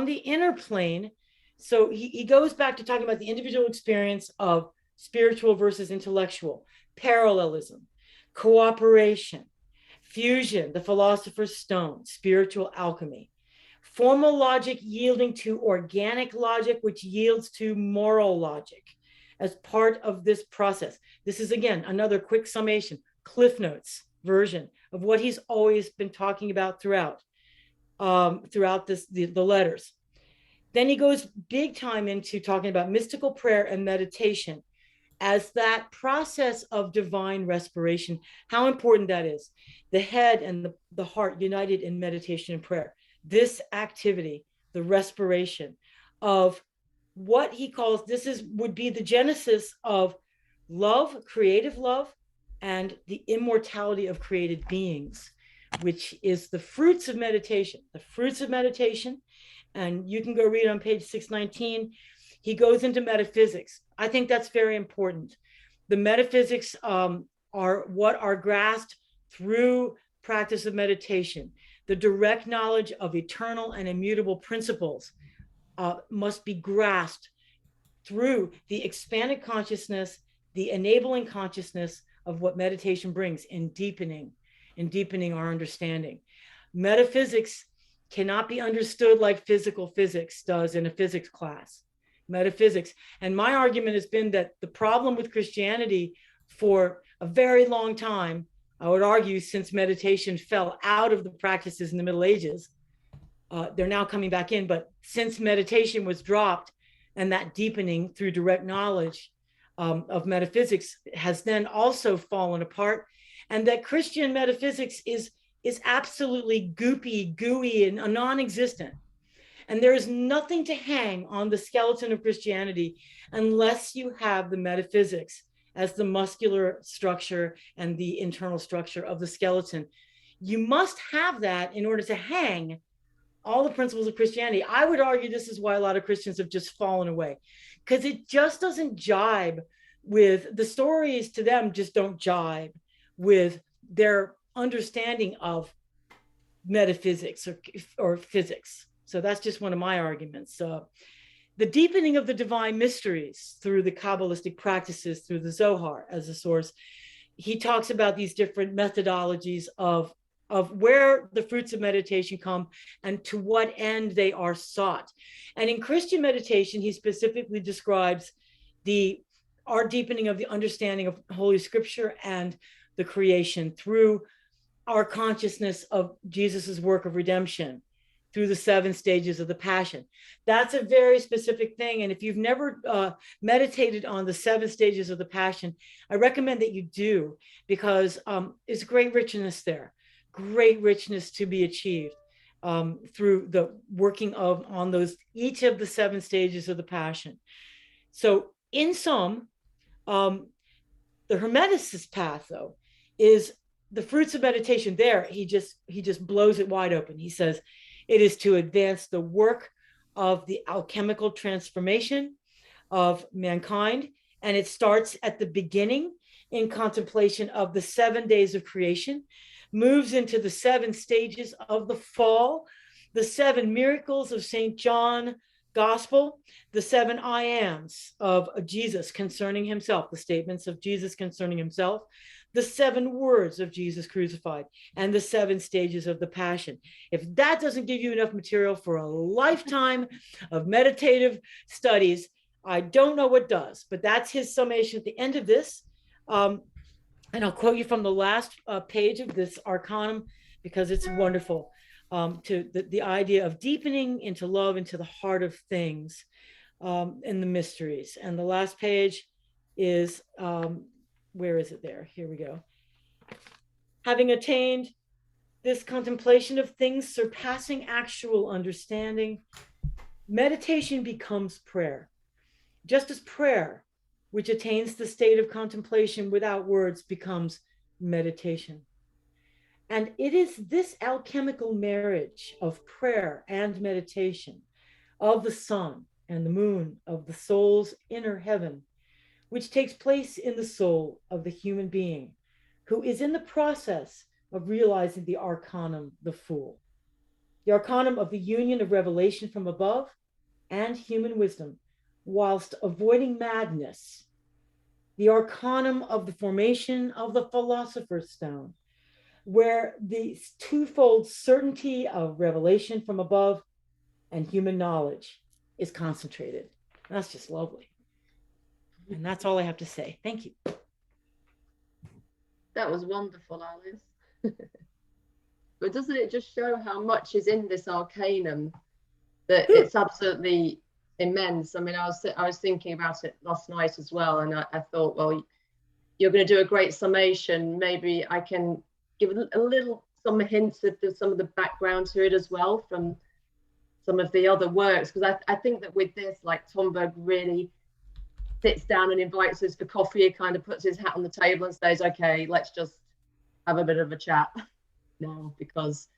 the inner plane, so he goes back to talking about the individual experience of spiritual versus intellectual, parallelism, cooperation, fusion, the philosopher's stone, spiritual alchemy, formal logic yielding to organic logic, which yields to moral logic as part of this process. This is, again, another quick summation, Cliff Notes version of what he's always been talking about throughout the letters. Then he goes big time into talking about mystical prayer and meditation as that process of divine respiration, how important that is. The head and the heart united in meditation and prayer. This activity, the respiration of what he calls, would be the genesis of love, creative love, and the immortality of created beings, which is the fruits of meditation. The fruits of meditation, and you can go read on page 619, he goes into metaphysics. I think that's very important. The metaphysics are what are grasped through practice of meditation. The direct knowledge of eternal and immutable principles must be grasped through the expanded consciousness, the enabling consciousness of what meditation brings in deepening our understanding. Metaphysics cannot be understood like physical physics does in a physics class. Metaphysics. And my argument has been that the problem with Christianity for a very long time, I would argue since meditation fell out of the practices in the Middle Ages, they're now coming back in, but since meditation was dropped and that deepening through direct knowledge of metaphysics has then also fallen apart, and that Christian metaphysics is absolutely goopy, gooey, and non-existent. And there is nothing to hang on the skeleton of Christianity unless you have the metaphysics as the muscular structure and the internal structure of the skeleton. You must have that in order to hang all the principles of Christianity. I would argue this is why a lot of Christians have just fallen away, because it just doesn't jibe with the stories. To them just don't jibe with their understanding of metaphysics or physics. So that's just one of my arguments. The deepening of the divine mysteries through the Kabbalistic practices, through the Zohar as a source. He talks about these different methodologies of where the fruits of meditation come and to what end they are sought. And in Christian meditation, he specifically describes our deepening of the understanding of Holy Scripture and the creation through our consciousness of Jesus's work of redemption, through the 7 stages of the Passion. That's a very specific thing. And if you've never meditated on the 7 stages of the Passion, I recommend that you do, because it's great richness there, great richness to be achieved through the working on those, each of the 7 stages of the Passion. So in sum, the Hermeticist path, though, is the fruits of meditation. There, he just blows it wide open. He says, it is to advance the work of the alchemical transformation of mankind. And it starts at the beginning in contemplation of the 7 days of creation, moves into the 7 stages of the fall, the 7 miracles of St. John Gospel, the 7 I ams of Jesus concerning himself, the statements of Jesus concerning himself, the 7 words of Jesus crucified, and the 7 stages of the Passion. If that doesn't give you enough material for a lifetime of meditative studies, I don't know what does, but that's his summation at the end of this. And I'll quote you from the last page of this Arcanum, because it's wonderful, to the idea of deepening into love, into the heart of things, and the mysteries. And the last page is, where is it there? Here we go. Having attained this contemplation of things surpassing actual understanding, meditation becomes prayer. Just as prayer, which attains the state of contemplation without words, becomes meditation. And it is this alchemical marriage of prayer and meditation, of the sun and the moon, of the soul's inner heaven, which takes place in the soul of the human being, who is in the process of realizing the Arcanum, the Fool. The Arcanum of the union of revelation from above and human wisdom, whilst avoiding madness. The Arcanum of the formation of the Philosopher's Stone, where the twofold certainty of revelation from above and human knowledge is concentrated. That's just lovely. And that's all I have to say. Thank you. That was wonderful, Alice. But doesn't it just show how much is in this Arcanum, that it's absolutely immense? I mean, I was thinking about it last night as well, and I thought, well, you're going to do a great summation. Maybe I can give some hints of some of the background to it as well from some of the other works, because I think that with this, like, Tomberg really sits down and invites us for coffee. He kind of puts his hat on the table and says, okay, let's just have a bit of a chat now, because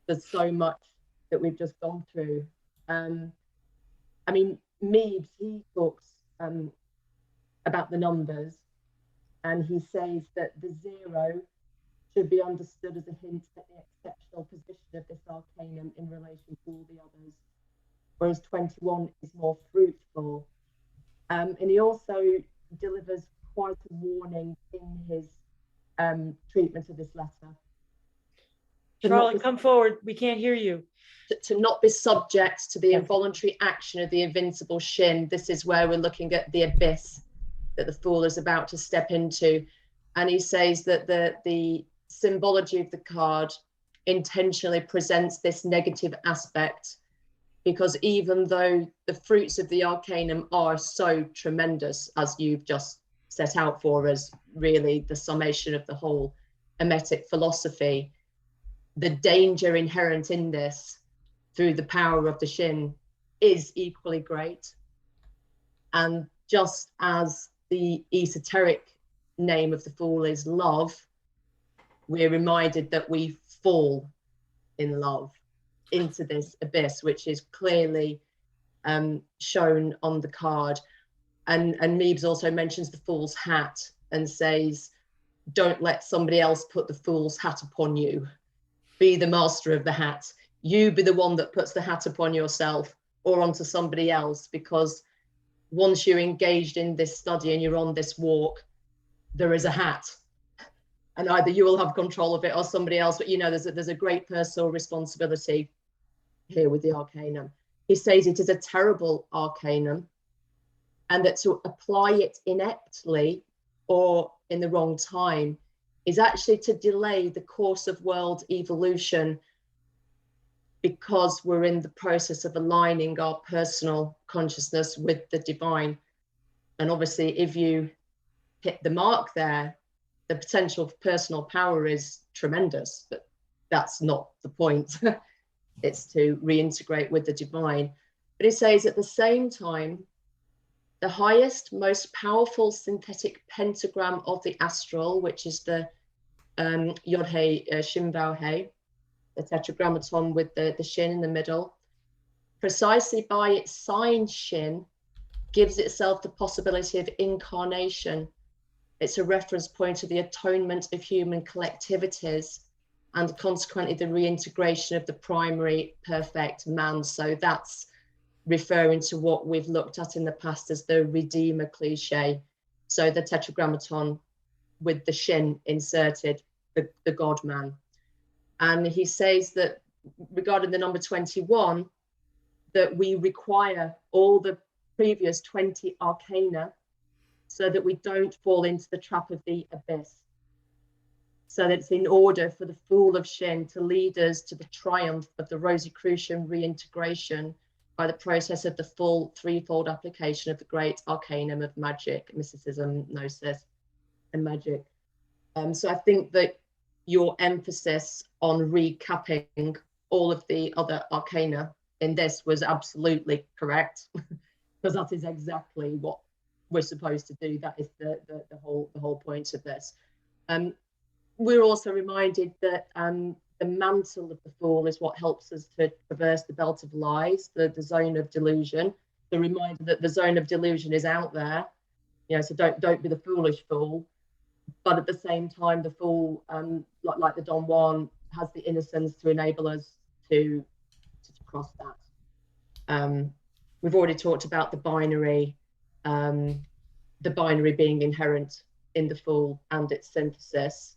there's so much that we've just gone through. I mean, Mebes, he talks about the numbers, and he says that the 0 should be understood as a hint at the exceptional position of this Arcanum in relation to all the others, whereas 21 is more fruitful. And he also delivers quite a warning in his treatment of this letter. Charlotte, come forward. We can't hear you. To not be subject to the involuntary action of the invincible shin. This is where we're looking at the abyss that the Fool is about to step into. And he says that the symbology of the card intentionally presents this negative aspect, because even though the fruits of the Arcanum are so tremendous, as you've just set out for us, really the summation of the whole Hermetic philosophy, the danger inherent in this through the power of the shin is equally great. And just as the esoteric name of the Fool is love, we're reminded that we fall in love into this abyss, which is clearly shown on the card. And Mebes also mentions the Fool's hat and says, don't let somebody else put the Fool's hat upon you. Be the master of the hat. You be the one that puts the hat upon yourself or onto somebody else, because once you're engaged in this study and you're on this walk, there is a hat. And either you will have control of it or somebody else, but you know, there's a great personal responsibility here with the Arcanum. He says it is a terrible Arcanum, and that to apply it ineptly or in the wrong time is actually to delay the course of world evolution, because we're in the process of aligning our personal consciousness with the divine. And obviously, if you hit the mark there, the potential for personal power is tremendous, but that's not the point. It's to reintegrate with the divine. But it says at the same time, the highest, most powerful synthetic pentagram of the astral, which is the yod-heh-shin-vau, the tetragrammaton with the shin in the middle, precisely by its sign shin, gives itself the possibility of incarnation. It's a reference point to the atonement of human collectivities, and consequently the reintegration of the primary perfect man. So that's referring to what we've looked at in the past as the redeemer cliche. So the tetragrammaton with the shin inserted, the God man. And he says that regarding the number 21, that we require all the previous 20 arcana so that we don't fall into the trap of the abyss. So that it's in order for the Fool of Shin to lead us to the triumph of the Rosicrucian reintegration by the process of the full threefold application of the great arcanum of magic, mysticism, gnosis, and magic. So I think that your emphasis on recapping all of the other arcana in this was absolutely correct, because that is exactly what we're supposed to do. That is the whole point of this. We're also reminded that the mantle of the Fool is what helps us to traverse the belt of lies, the zone of delusion. The reminder that the zone of delusion is out there, so don't be the foolish fool. But at the same time, the Fool, like the Don Juan, has the innocence to enable us to cross that. We've already talked about the binary being inherent in the Fool and its synthesis.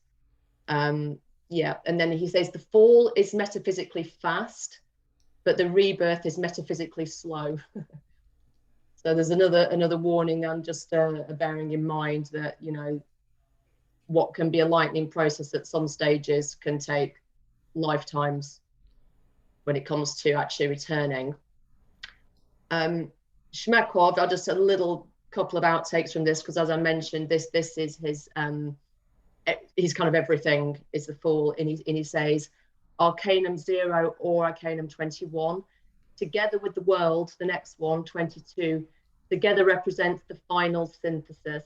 And then he says the fall is metaphysically fast, but the rebirth is metaphysically slow. So there's another warning, and just bearing in mind that what can be a lightning process at some stages can take lifetimes when it comes to actually returning. Shmakov, I'll just a little couple of outtakes from this, because as I mentioned, this is his kind of everything is the Fool, and he says Arcanum 0 or Arcanum 21 together with the world, the next one 22, together represents the final synthesis.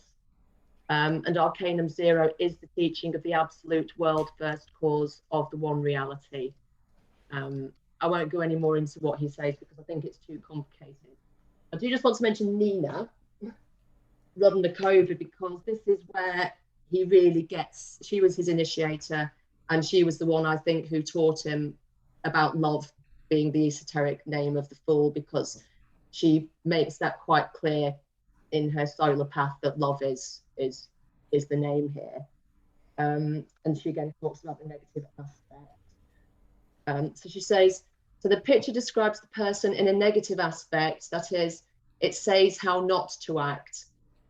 And Arcanum 0 is the teaching of the absolute world first cause of the one reality. I won't go any more into what he says because I think it's too complicated. I do just want to mention Nina Rudnikova, because this is where he really gets, she was his initiator, and she was the one, I think, who taught him about love being the esoteric name of the Fool, because she makes that quite clear in her solar path that love is the name here. And she again talks about the negative aspect. So she says, so the picture describes the person in a negative aspect, that is, it says how not to act.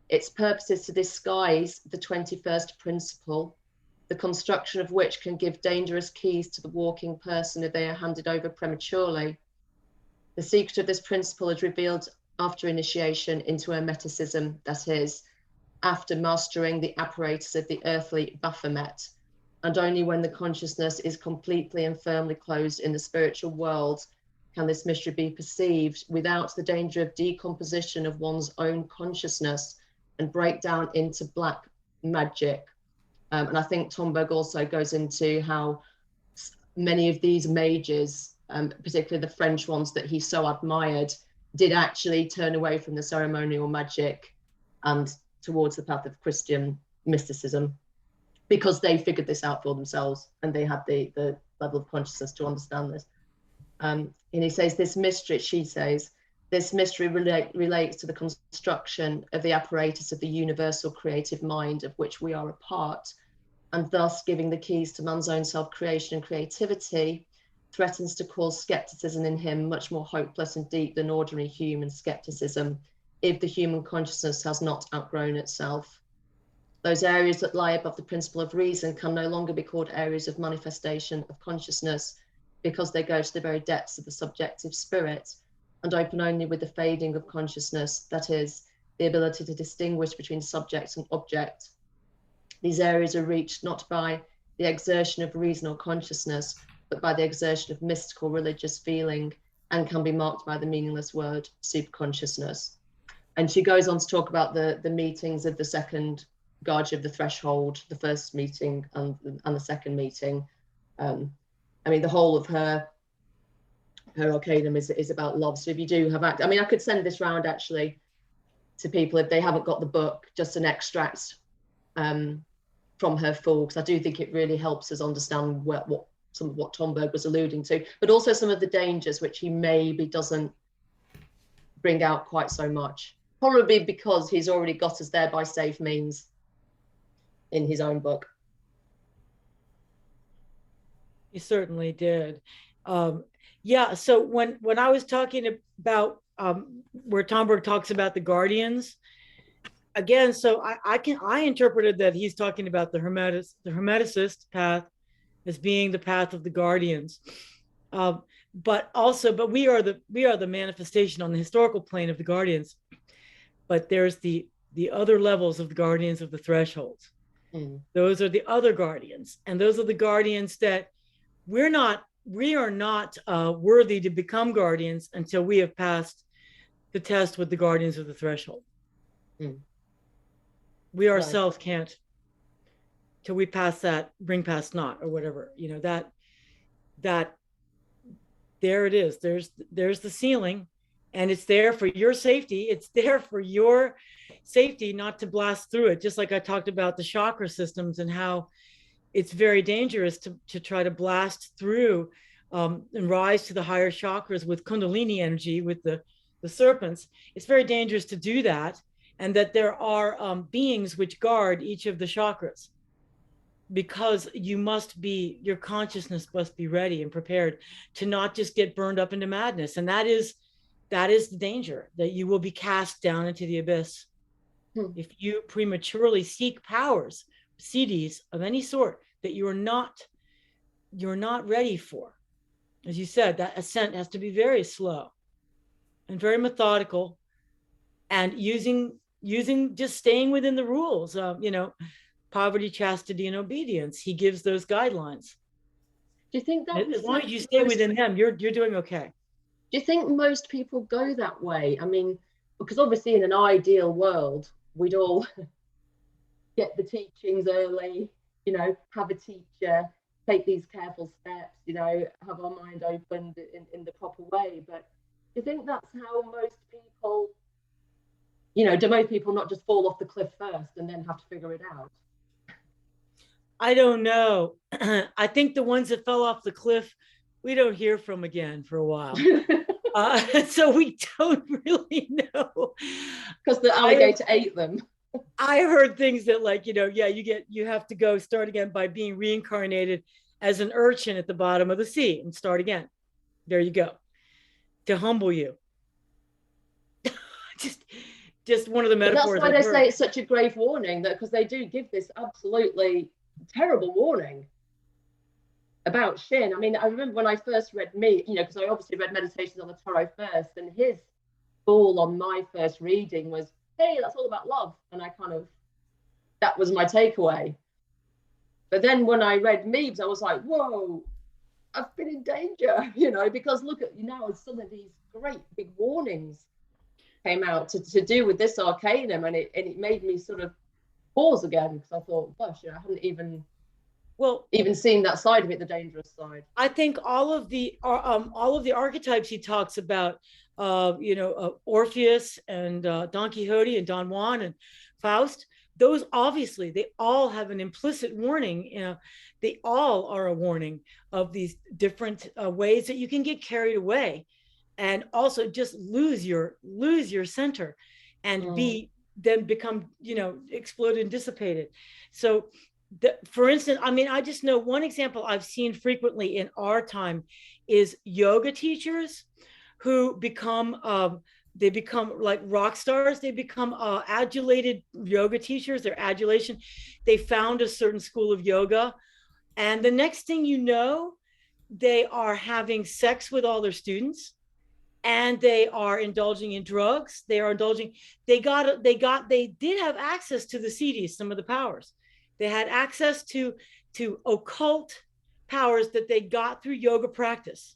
Its purpose is to disguise the 21st principle, the construction of which can give dangerous keys to the walking person if they are handed over prematurely. The secret of this principle is revealed after initiation into hermeticism, that is, after mastering the apparatus of the earthly Baphomet, and only when the consciousness is completely and firmly closed in the spiritual world can this mystery be perceived without the danger of decomposition of one's own consciousness and break down into black magic. And I think Thomberg also goes into how many of these mages, particularly the French ones that he so admired, did actually turn away from the ceremonial magic and towards the path of Christian mysticism, because they figured this out for themselves and they had the level of consciousness to understand this. And he says this mystery, she says, this mystery relates to the construction of the apparatus of the universal creative mind of which we are a part, and thus giving the keys to man's own self-creation and creativity threatens to cause skepticism in him much more hopeless and deep than ordinary human skepticism, if the human consciousness has not outgrown itself. Those areas that lie above the principle of reason can no longer be called areas of manifestation of consciousness, because they go to the very depths of the subjective spirit and open only with the fading of consciousness, that is, the ability to distinguish between subject and object. These areas are reached not by the exertion of reason or consciousness, but by the exertion of mystical religious feeling, and can be marked by the meaningless word superconsciousness. And she goes on to talk about the meetings of the second Guardian of the Threshold, the first meeting and the second meeting. I mean, the whole of her Arcanum is about love. So if you do have, I mean, I could send this round actually to people if they haven't got the book, just an extract from her Fool, because I do think it really helps us understand what some of what Tom Berg was alluding to, but also some of the dangers which he maybe doesn't bring out quite so much. Probably because he's already got us there by safe means in his own book. He certainly did. Yeah, so when I was talking about where Tom Berg talks about the guardians, again, so I interpreted that he's talking about the Hermeticist path as being the path of the guardians. But we are the manifestation on the historical plane of the guardians. But there's the other levels of the guardians of the thresholds. Those are the other guardians, and those are the guardians that we are not worthy to become guardians until we have passed the test with the guardians of the threshold. We ourselves can't, till we pass that, bring past not, or whatever, you know, that there it is. There's the ceiling, and it's there for your safety. It's there for your safety, not to blast through it. Just like I talked about the chakra systems and how it's very dangerous to try to blast through and rise to the higher chakras with Kundalini energy, with the serpents. It's very dangerous to do that. And that there are beings which guard each of the chakras, because your consciousness must be ready and prepared to not just get burned up into madness. And that is the danger, that you will be cast down into the abyss. If you prematurely seek powers, CDs of any sort that you're not ready for. As you said, that ascent has to be very slow and very methodical, and using just staying within the rules of, you know, poverty, chastity, and obedience. He gives those guidelines. Do you think that as long as you stay within them, you're doing okay? Do you think most people go that way? I mean, because obviously in an ideal world, we'd all get the teachings early, you know, have a teacher, take these careful steps, you know, have our mind opened in the proper way. But do you think that's how most people, you know, do most people not just fall off the cliff first and then have to figure it out? I don't know. I think the ones that fell off the cliff, we don't hear from again for a while. So we don't really know. Because the alligator ate them. I heard things that, like, you know, yeah, you have to go start again by being reincarnated as an urchin at the bottom of the sea and start again. There you go. To humble you. just one of the metaphors. But that's why they say it's such a grave warning, that because they do give this absolutely terrible warning about Shin. I mean, I remember when I first read you know, because I obviously read Meditations on the Tarot first, and his ball on my first reading was, hey, that's all about love. And that was my takeaway. But then when I read Mebes, I was like, whoa, I've been in danger, you know, because look at, you know, some of these great big warnings came out to do with this Arcanum, and it made me sort of pause again, because I thought, gosh, you know, I hadn't even seen that side of it, the dangerous side. I think all of the archetypes he talks about, you know, Orpheus and Don Quixote and Don Juan and Faust, those obviously, they all have an implicit warning. You know, they all are a warning of these different ways that you can get carried away, and also just lose your center, and then become, you know, exploded and dissipated. So for instance, I mean, I just know one example I've seen frequently in our time is yoga teachers who become they become like rock stars. They become adulated yoga teachers. Their adulation, they found a certain school of yoga, and the next thing you know, they are having sex with all their students, and they are indulging in drugs. They did have access to the CDs, some of the powers. They had access to occult powers that they got through yoga practice.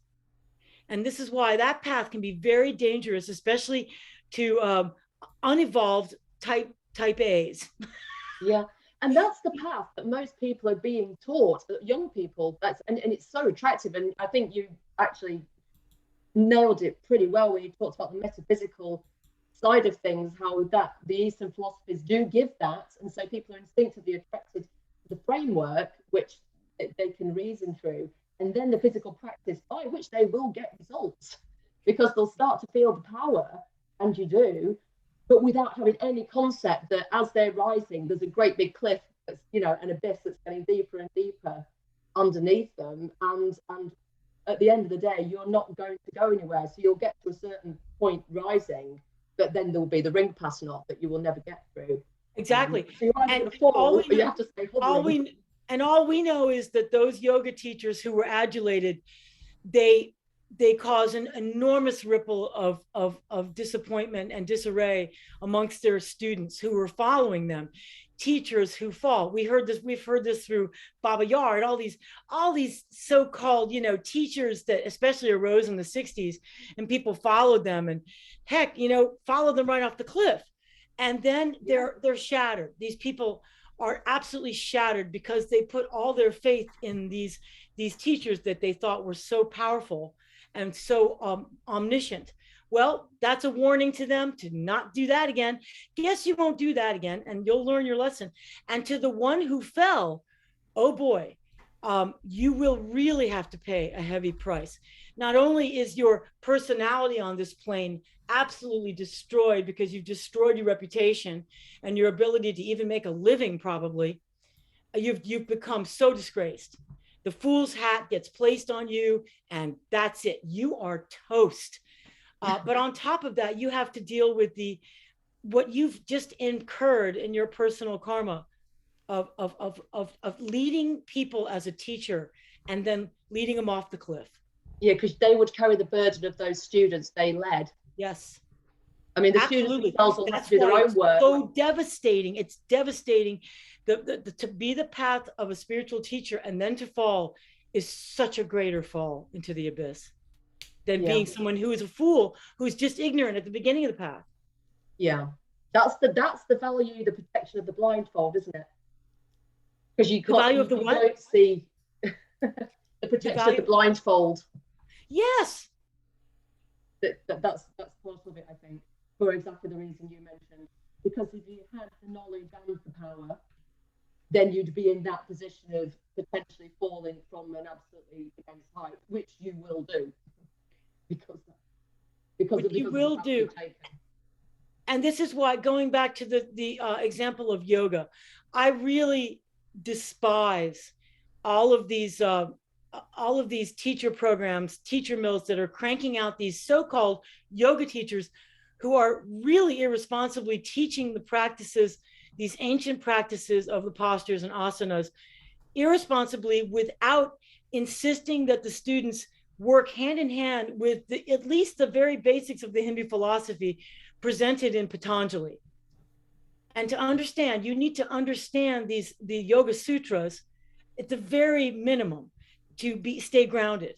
And this is why that path can be very dangerous, especially to unevolved type A's. Yeah. And that's the path that most people are being taught, young people. And it's so attractive. And I think you actually nailed it pretty well when you talked about the metaphysical side of things, how that the Eastern philosophies do give that, and so people are instinctively attracted to the framework which they can reason through. and then the physical practice, by which they will get results, because they'll start to feel the power, and you do, but without having any concept that as they're rising, there's a great big cliff that's, you know, an abyss that's getting deeper and deeper underneath them, and at the end of the day, you're not going to go anywhere. So you'll get to a certain point rising, but then there'll be the ring pass knot that you will never get through. Exactly. So you're either And going to fall, all we or you know- have to stay all hovering. we know is that those yoga teachers who were adulated, they cause an enormous ripple of disappointment and disarray amongst their students who were following them. Teachers who fall. We've heard this through Baba Yard, all these so-called, you know, teachers that especially arose in the 60s, and people followed them, and heck, you know, followed them right off the cliff. And then they're shattered. These people are absolutely shattered because they put all their faith in these teachers that they thought were so powerful and so omniscient. Well, that's a warning to them to not do that again. Yes, you won't do that again, and you'll learn your lesson. And to the one who fell, oh boy, you will really have to pay a heavy price. Not only is your personality on this plane absolutely destroyed because you've destroyed your reputation and your ability to even make a living, probably, you've become so disgraced. The fool's hat gets placed on you, and that's it. You are toast. But on top of that, you have to deal with what you've just incurred in your personal karma of leading people as a teacher and then leading them off the cliff. Yeah, because they would carry the burden of those students they led. Yes. I mean, the Absolutely. students themselves will have That's to do their why own it's work. so devastating. It's devastating. To be the path of a spiritual teacher and then to fall is such a greater fall into the abyss than being someone who is a fool, who's just ignorant at the beginning of the path. Yeah, that's the value, the protection of the blindfold, isn't it? Because you can't, The value of the you what? don't see the protection of the blindfold. Yes. That's part of it, I think, for exactly the reason you mentioned. Because if you had the knowledge and the power, then you'd be in that position of potentially falling from an absolutely immense height, which you will do. Because you will do. And this is why, going back to the example of yoga, I really despise all of these teacher programs, teacher mills that are cranking out these so-called yoga teachers who are really irresponsibly teaching the practices, these ancient practices of the postures and asanas, irresponsibly, without insisting that the students work hand in hand with at least the very basics of the Hindu philosophy presented in Patanjali. And to understand, you need to understand the Yoga Sutras at the very minimum to stay grounded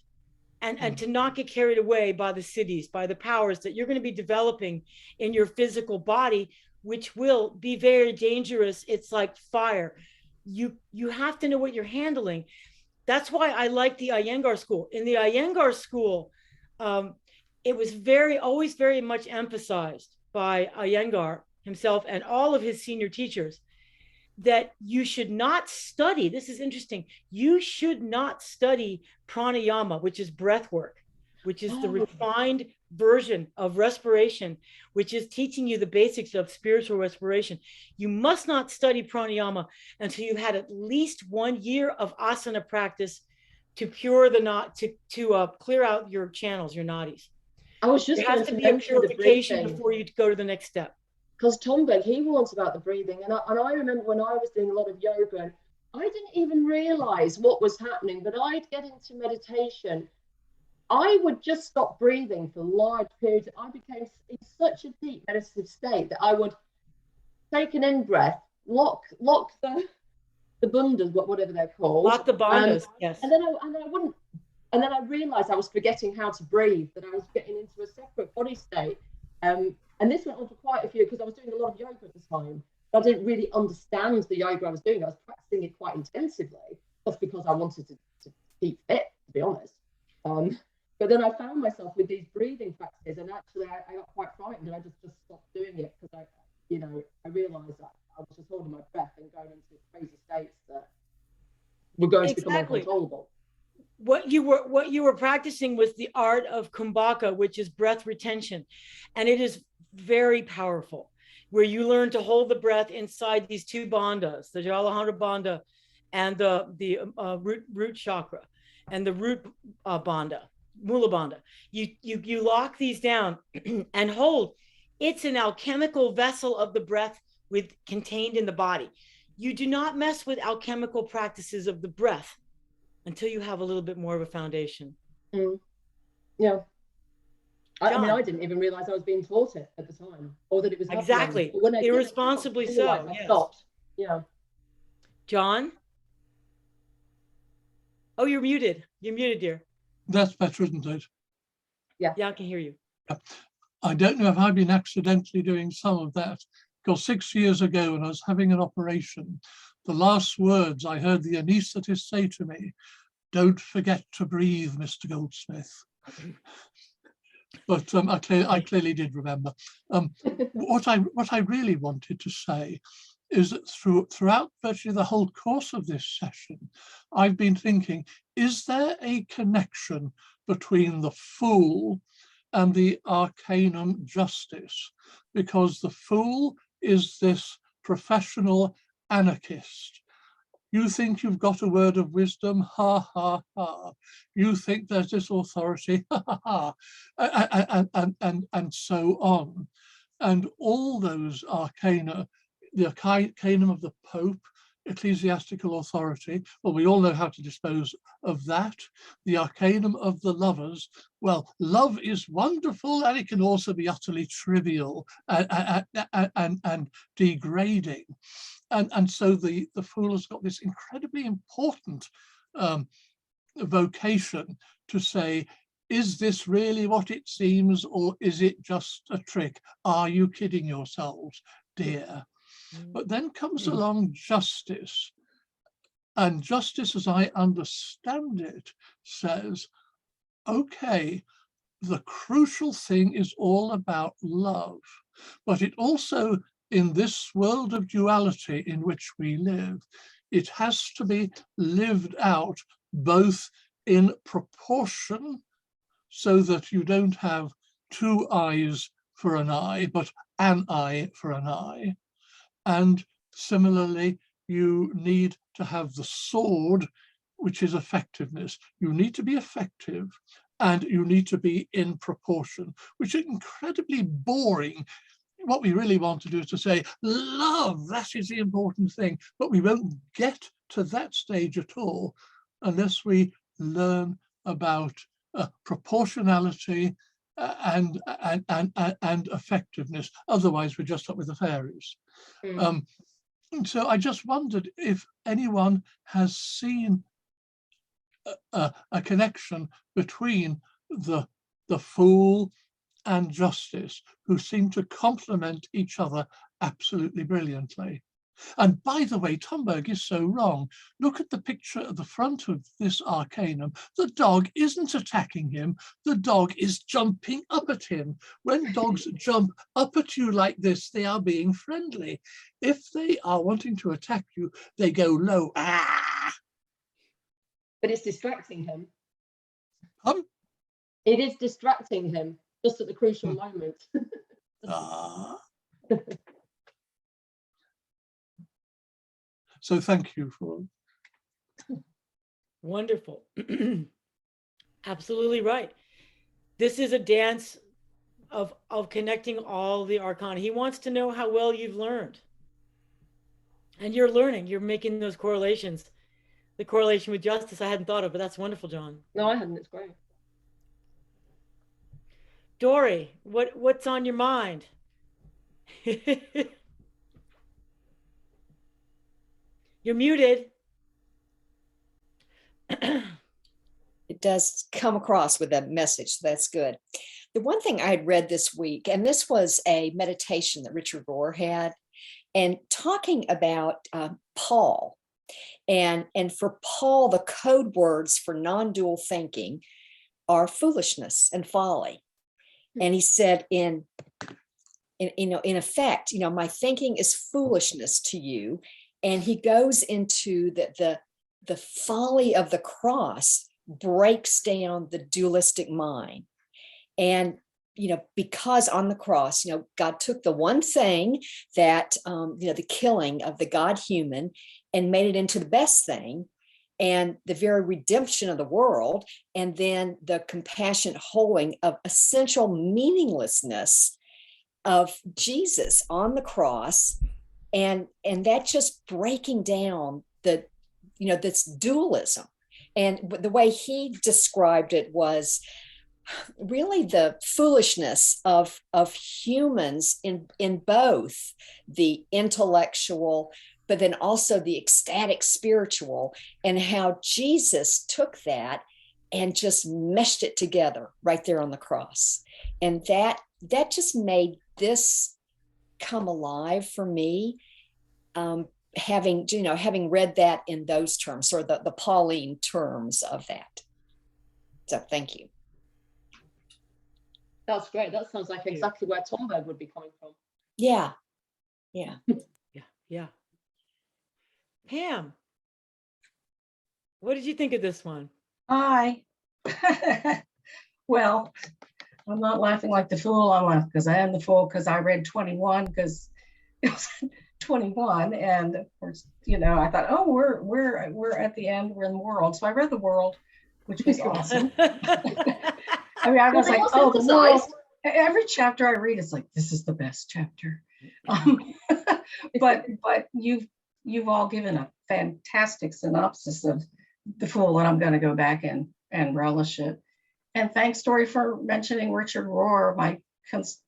and to not get carried away by the cities, by the powers that you're going to be developing in your physical body, which will be very dangerous. It's like fire. You have to know what you're handling. That's why I like the Iyengar school. In the Iyengar school, it was always very much emphasized by Iyengar himself and all of his senior teachers that you should not study. This is interesting. You should not study pranayama, which is breath work, which is the refined version of respiration, which is teaching you the basics of spiritual respiration. You must not study pranayama until you've had at least 1 year of asana practice to cure the knot, to clear out your channels, your nadis. I was just there has to be a purification before you go to the next step. Because Tom Beck, he warns about the breathing, and I remember when I was doing a lot of yoga, and I didn't even realize what was happening, but I'd get into meditation. I would just stop breathing for large periods. I became in such a deep meditative state that I would take an in-breath, lock the bandhas, whatever they're called. Lock the bandhas, yes. And then I realized I was forgetting how to breathe, that I was getting into a separate body state. And this went on for quite a few, because I was doing a lot of yoga at the time. But I didn't really understand the yoga I was doing. I was practicing it quite intensively, just because I wanted to keep fit, to be honest. But then I found myself with these breathing practices, and actually I got quite frightened, and I just stopped doing it, because I realized that I was just holding my breath and going into crazy states that were going to become uncontrollable. what you were practicing was the art of kumbhaka, which is breath retention, and it is very powerful, where you learn to hold the breath inside these two bandhas, the Jalandhara bandha and the root chakra and the root bandha, mula bandha. You lock these down and hold. It's an alchemical vessel of the breath contained in the body. You do not mess with alchemical practices of the breath until you have a little bit more of a foundation. Yeah. I mean, John. I didn't even realize I was being taught it at the time, or that it was happening. Exactly. But when I Irresponsibly so. I Yes. stopped. Yeah. John? Oh, you're muted. You're muted, dear. That's better, isn't it? Yeah, I can hear you. I don't know if I've been accidentally doing some of that, because 6 years ago when I was having an operation, the last words I heard the anaesthetist say to me, "Don't forget to breathe, Mr. Goldsmith." But I clearly did remember. What I really wanted to say is that throughout virtually the whole course of this session, I've been thinking, is there a connection between the Fool and the Arcanum Justice? Because the Fool is this professional anarchist. You think you've got a word of wisdom, ha, ha, ha. You think there's this authority, ha, ha, ha, and so on. And all those arcana, the arcanum of the Pope, ecclesiastical authority, well, we all know how to dispose of that. The arcanum of the lovers, well, love is wonderful and it can also be utterly trivial and degrading. And so the Fool has got this incredibly important vocation to say, is this really what it seems, or is it just a trick? Are you kidding yourselves, dear? But then comes along justice. And justice, as I understand it, says, okay, the crucial thing is all about love, but it also, in this world of duality in which we live, it has to be lived out both in proportion, so that you don't have two eyes for an eye, but an eye for an eye. And similarly, you need to have the sword, which is effectiveness. You need to be effective and you need to be in proportion, which is incredibly boring. What we really want to do is to say, love, that is the important thing, but we won't get to that stage at all unless we learn about proportionality and effectiveness. Otherwise, we're just up with the fairies. So I just wondered if anyone has seen a connection between the Fool and justice, who seem to complement each other absolutely brilliantly. And by the way, Tomberg is so wrong. Look at the picture at the front of this arcanum. The dog isn't attacking him. The dog is jumping up at him. When dogs jump up at you like this, they are being friendly. If they are wanting to attack you, they go low. Ah! But it's distracting him. It is distracting him just at the crucial moment. So thank you for. Wonderful. Absolutely right. This is a dance of connecting all the arcana. He wants to know how well you've learned. And you're learning, you're making those correlations. The correlation with justice I hadn't thought of, but that's wonderful, John. No, I hadn't, it's great. Dory, what's on your mind? You're muted. It does come across with a message. That's good. The one thing I had read this week, and this was a meditation that Richard Rohr had, and talking about Paul. And for Paul, the code words for non-dual thinking are foolishness and folly. And he said, in effect, my thinking is foolishness to you. And he goes into the folly of the cross breaks down the dualistic mind. And, because on the cross, God took the one thing that, the killing of the God human, and made it into the best thing, and the very redemption of the world, and then the compassionate holding of essential meaninglessness of Jesus on the cross, and that just breaking down this dualism. And the way he described it was really the foolishness of humans in both the intellectual, but then also the ecstatic spiritual, and how Jesus took that and just meshed it together right there on the cross. And that just made this come alive for me, having read that in those terms, or the Pauline terms of that. So thank you. That's great. That sounds like exactly where Tomberg would be coming from. Yeah. Yeah. Pam, what did you think of this one? Hi. Well, I'm not laughing like the fool. I'm laughing because I am the fool, because I read 21 because it was 21, and of course, I thought, oh, we're at the end. We're in the world, so I read the world, which was awesome. I mean, I was like, oh, the world. Every chapter I read is like, this is the best chapter. But you've all given a fantastic synopsis of the fool, and I'm going to go back and relish it. And thanks, Dory, for mentioning Richard Rohr.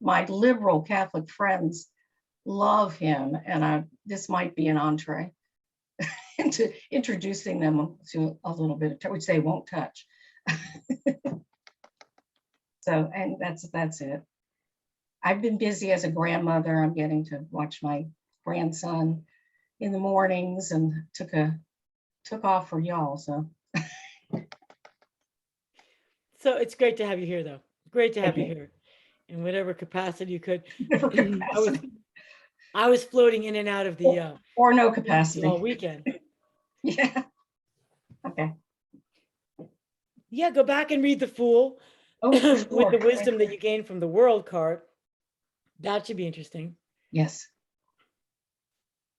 My liberal Catholic friends love him, and this might be an entree into introducing them to a little bit of which they won't touch. So, and that's it. I've been busy as a grandmother. I'm getting to watch my grandson in the mornings, and took off for y'all. So it's great to have you here, though. Great to have you here in whatever capacity you could. I was floating in and out of the or no capacity all weekend. Yeah. Okay. Yeah, go back and read The Fool. Oh, with the wisdom that you gain from the World card. That should be interesting. Yes.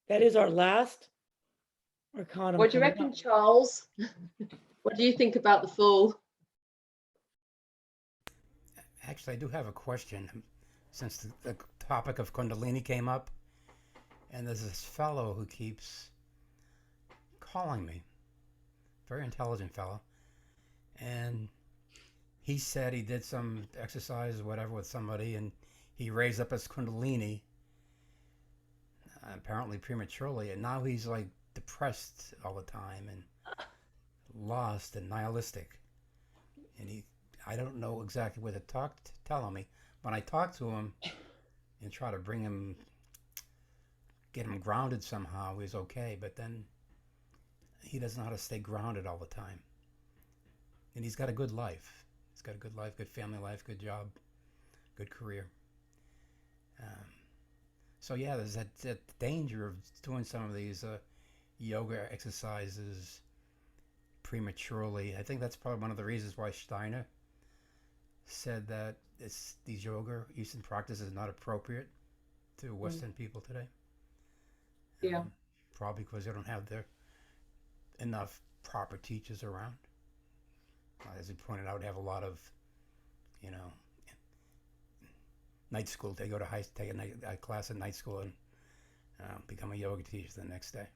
That is our last Arcanum. What do you reckon, Charles? What do you think about the Fool? Actually, I do have a question, since the topic of Kundalini came up, and there's this fellow who keeps calling me, very intelligent fellow, and he said he did some exercise or whatever with somebody, and he raised up his Kundalini, apparently prematurely, and now he's like depressed all the time and lost and nihilistic. And I don't know exactly what to tell him. When I talk to him and try to get him grounded somehow, he's okay, but then he doesn't know how to stay grounded all the time. And he's got a good life. He's got a good life, good family life, good job, good career. So yeah, there's that danger of doing some of these yoga exercises prematurely. I think that's probably one of the reasons why Steiner said that these yoga Eastern practices is not appropriate to Western people today. Yeah. Probably because they don't have enough proper teachers around. As he pointed out, have a lot of, night school. They go to take a class at night school and become a yoga teacher the next day.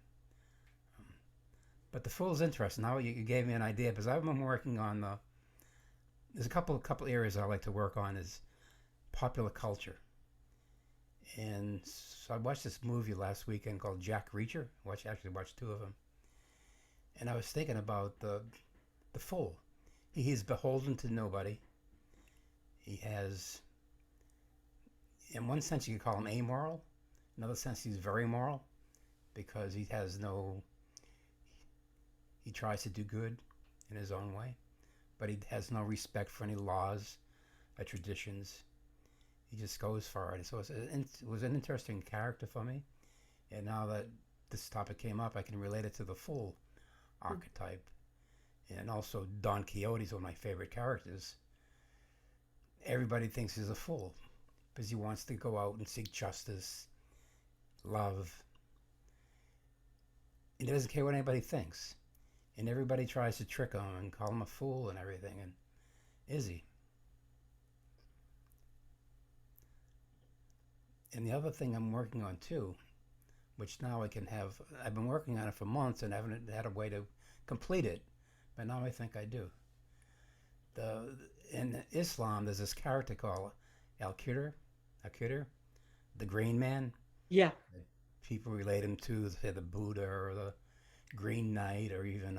But the Fool's interesting. Now you gave me an idea, because I've been working on there's a couple areas I like to work on is popular culture. And so I watched this movie last weekend called Jack Reacher. Actually watched two of them. And I was thinking about the Fool. He's beholden to nobody. He has, in one sense, you could call him amoral. In another sense, he's very moral, because he tries to do good in his own way, but he has no respect for any laws or traditions. He just goes for it. So it was an interesting character for me. And now that this topic came up, I can relate it to the Fool archetype. And also Don Quixote is one of my favorite characters. Everybody thinks he's a fool because he wants to go out and seek justice, love. And he doesn't care what anybody thinks. And everybody tries to trick him and call him a fool and everything. And is he? And the other thing I'm working on too, which now I can have, I've been working on it for months and I haven't had a way to complete it, but now I think I do. In Islam, there's this character called Al-Qadr, the Green Man. Yeah. People relate him to, say, the Buddha or the Green Knight or even,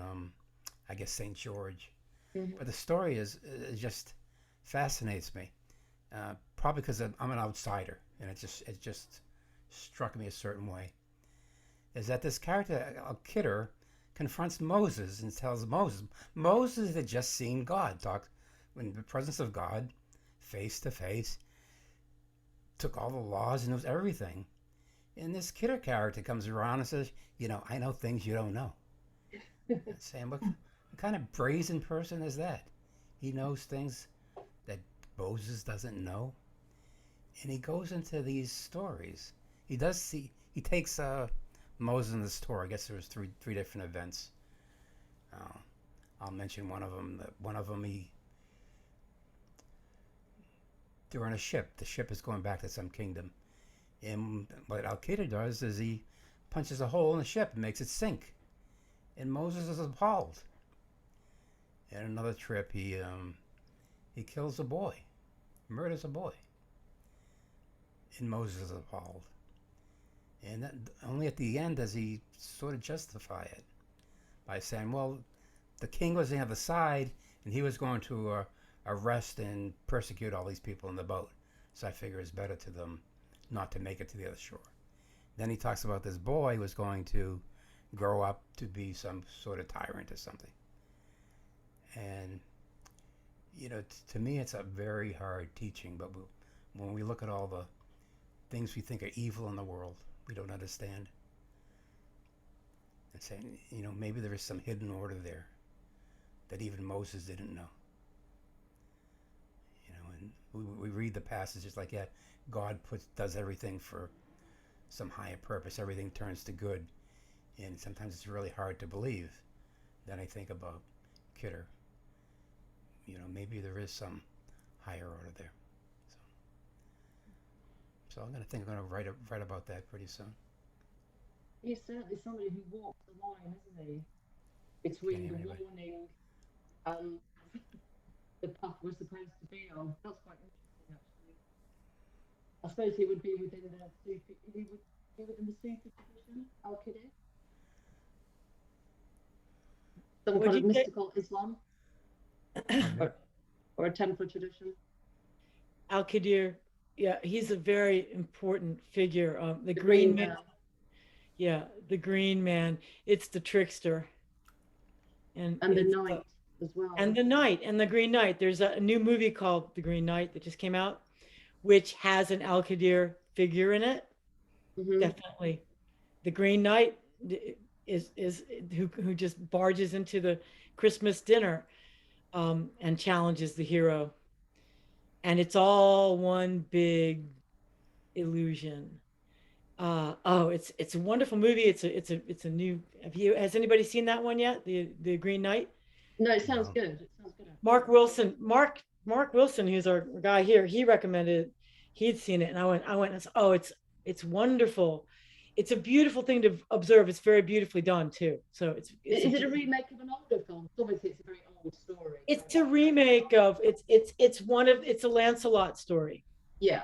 I guess, St. George. Mhm. But the story is just fascinates me, probably because I'm an outsider, and it just struck me a certain way. Is that this character Al-Qadr confronts Moses and tells Moses had just seen God, talked in the presence of God, face to face, took all the laws and knows everything. And this Kidder character comes around and says, I know things you don't know. Saying, what kind of brazen person is that? He knows things that Moses doesn't know. And he goes into these stories. He takes Moses in the story. I guess there was three different events. I'll mention one of them. They're on a ship. The ship is going back to some kingdom. And what Al-Qadr does is he punches a hole in the ship and makes it sink. And Moses is appalled. And another trip, he kills a boy, murders a boy. And Moses is appalled. And only at the end does he sort of justify it by saying, well, the king was on the other side, and he was going to arrest and persecute all these people in the boat. So I figure it's better to them not to make it to the other shore. Then he talks about this boy was going to grow up to be some sort of tyrant or something. And, to me, it's a very hard teaching. But when we look at all the things we think are evil in the world, we don't understand. And saying, maybe there is some hidden order there that even Moses didn't know. And we read the passages like, yeah, God does everything for some higher purpose. Everything turns to good. And sometimes it's really hard to believe. Then I think about Kidder. Maybe there is some higher order there. So I'm going to write about that pretty soon. He's certainly somebody who walks the line, isn't he? Between the warning and the path we're supposed to be on. That's quite interesting, actually. I suppose he would be within the Sufi tradition, Al-Qadr. Some kind of mystical Islam. or a Templar tradition. Al-Qadr, yeah, he's a very important figure. The Green Man. Yeah, the Green Man. It's the trickster. And the Knight as well. And the Knight and the Green Knight. There's a new movie called The Green Knight that just came out, which has an Al-Qadr figure in it. Mm-hmm. Definitely. The Green Knight is who just barges into the Christmas dinner and challenges the hero. And it's all one big illusion. It's a wonderful movie. It's a new. Has anybody seen that one yet? The Green Knight? No, it sounds good. It sounds good. Mark Wilson, who's our guy here, he recommended he'd seen it, and I went and said, oh, it's wonderful. It's a beautiful thing to observe. It's very beautifully done too. So is it a remake of an older film? Obviously, it's a very old story. It's a remake of it's a Lancelot story. Yeah.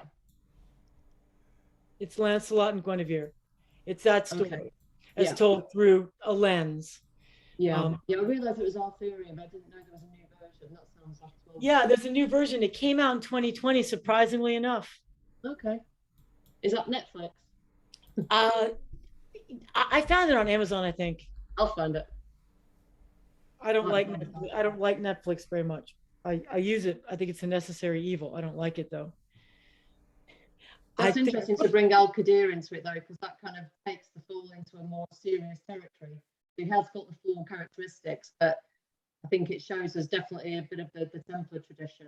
It's Lancelot and Guinevere. It's that story as told through a lens. Yeah. I realized it was Arthurian, but I didn't know there was a new version. That sounds like 12. Yeah, there's a new version. It came out in 2020, surprisingly enough. Okay. Is that Netflix? I found it on Amazon, I think. I'll find it. I don't like Netflix very much. I use it. I think it's a necessary evil. I don't like it though. That's interesting to bring Al-Qadr into it though, because that kind of takes the fool into a more serious territory. He has got the fool characteristics, but I think it shows us definitely a bit of the Templar tradition,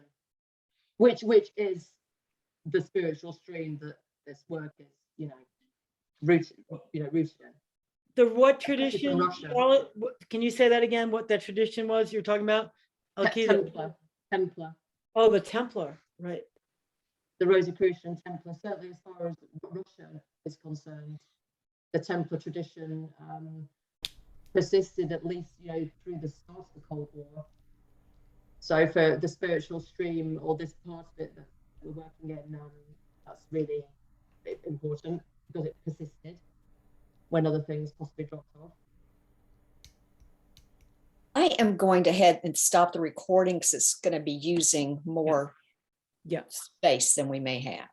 which is the spiritual stream that this work is, rooted in. The what Especially from tradition? Russia. Charlotte? Can you say that again? What that tradition was you're talking about? Alkida? Templar, Oh, the Templar, right? the Rosicrucian Templar. Certainly, as far as Russia is concerned, the Templar tradition persisted at least, through the start of the Cold War. So for the spiritual stream, or this part of it that we're working in, that's really important because it persisted when other things possibly dropped off. I am going to head and stop the recording because it's going to be using more Yeah. space than we may have.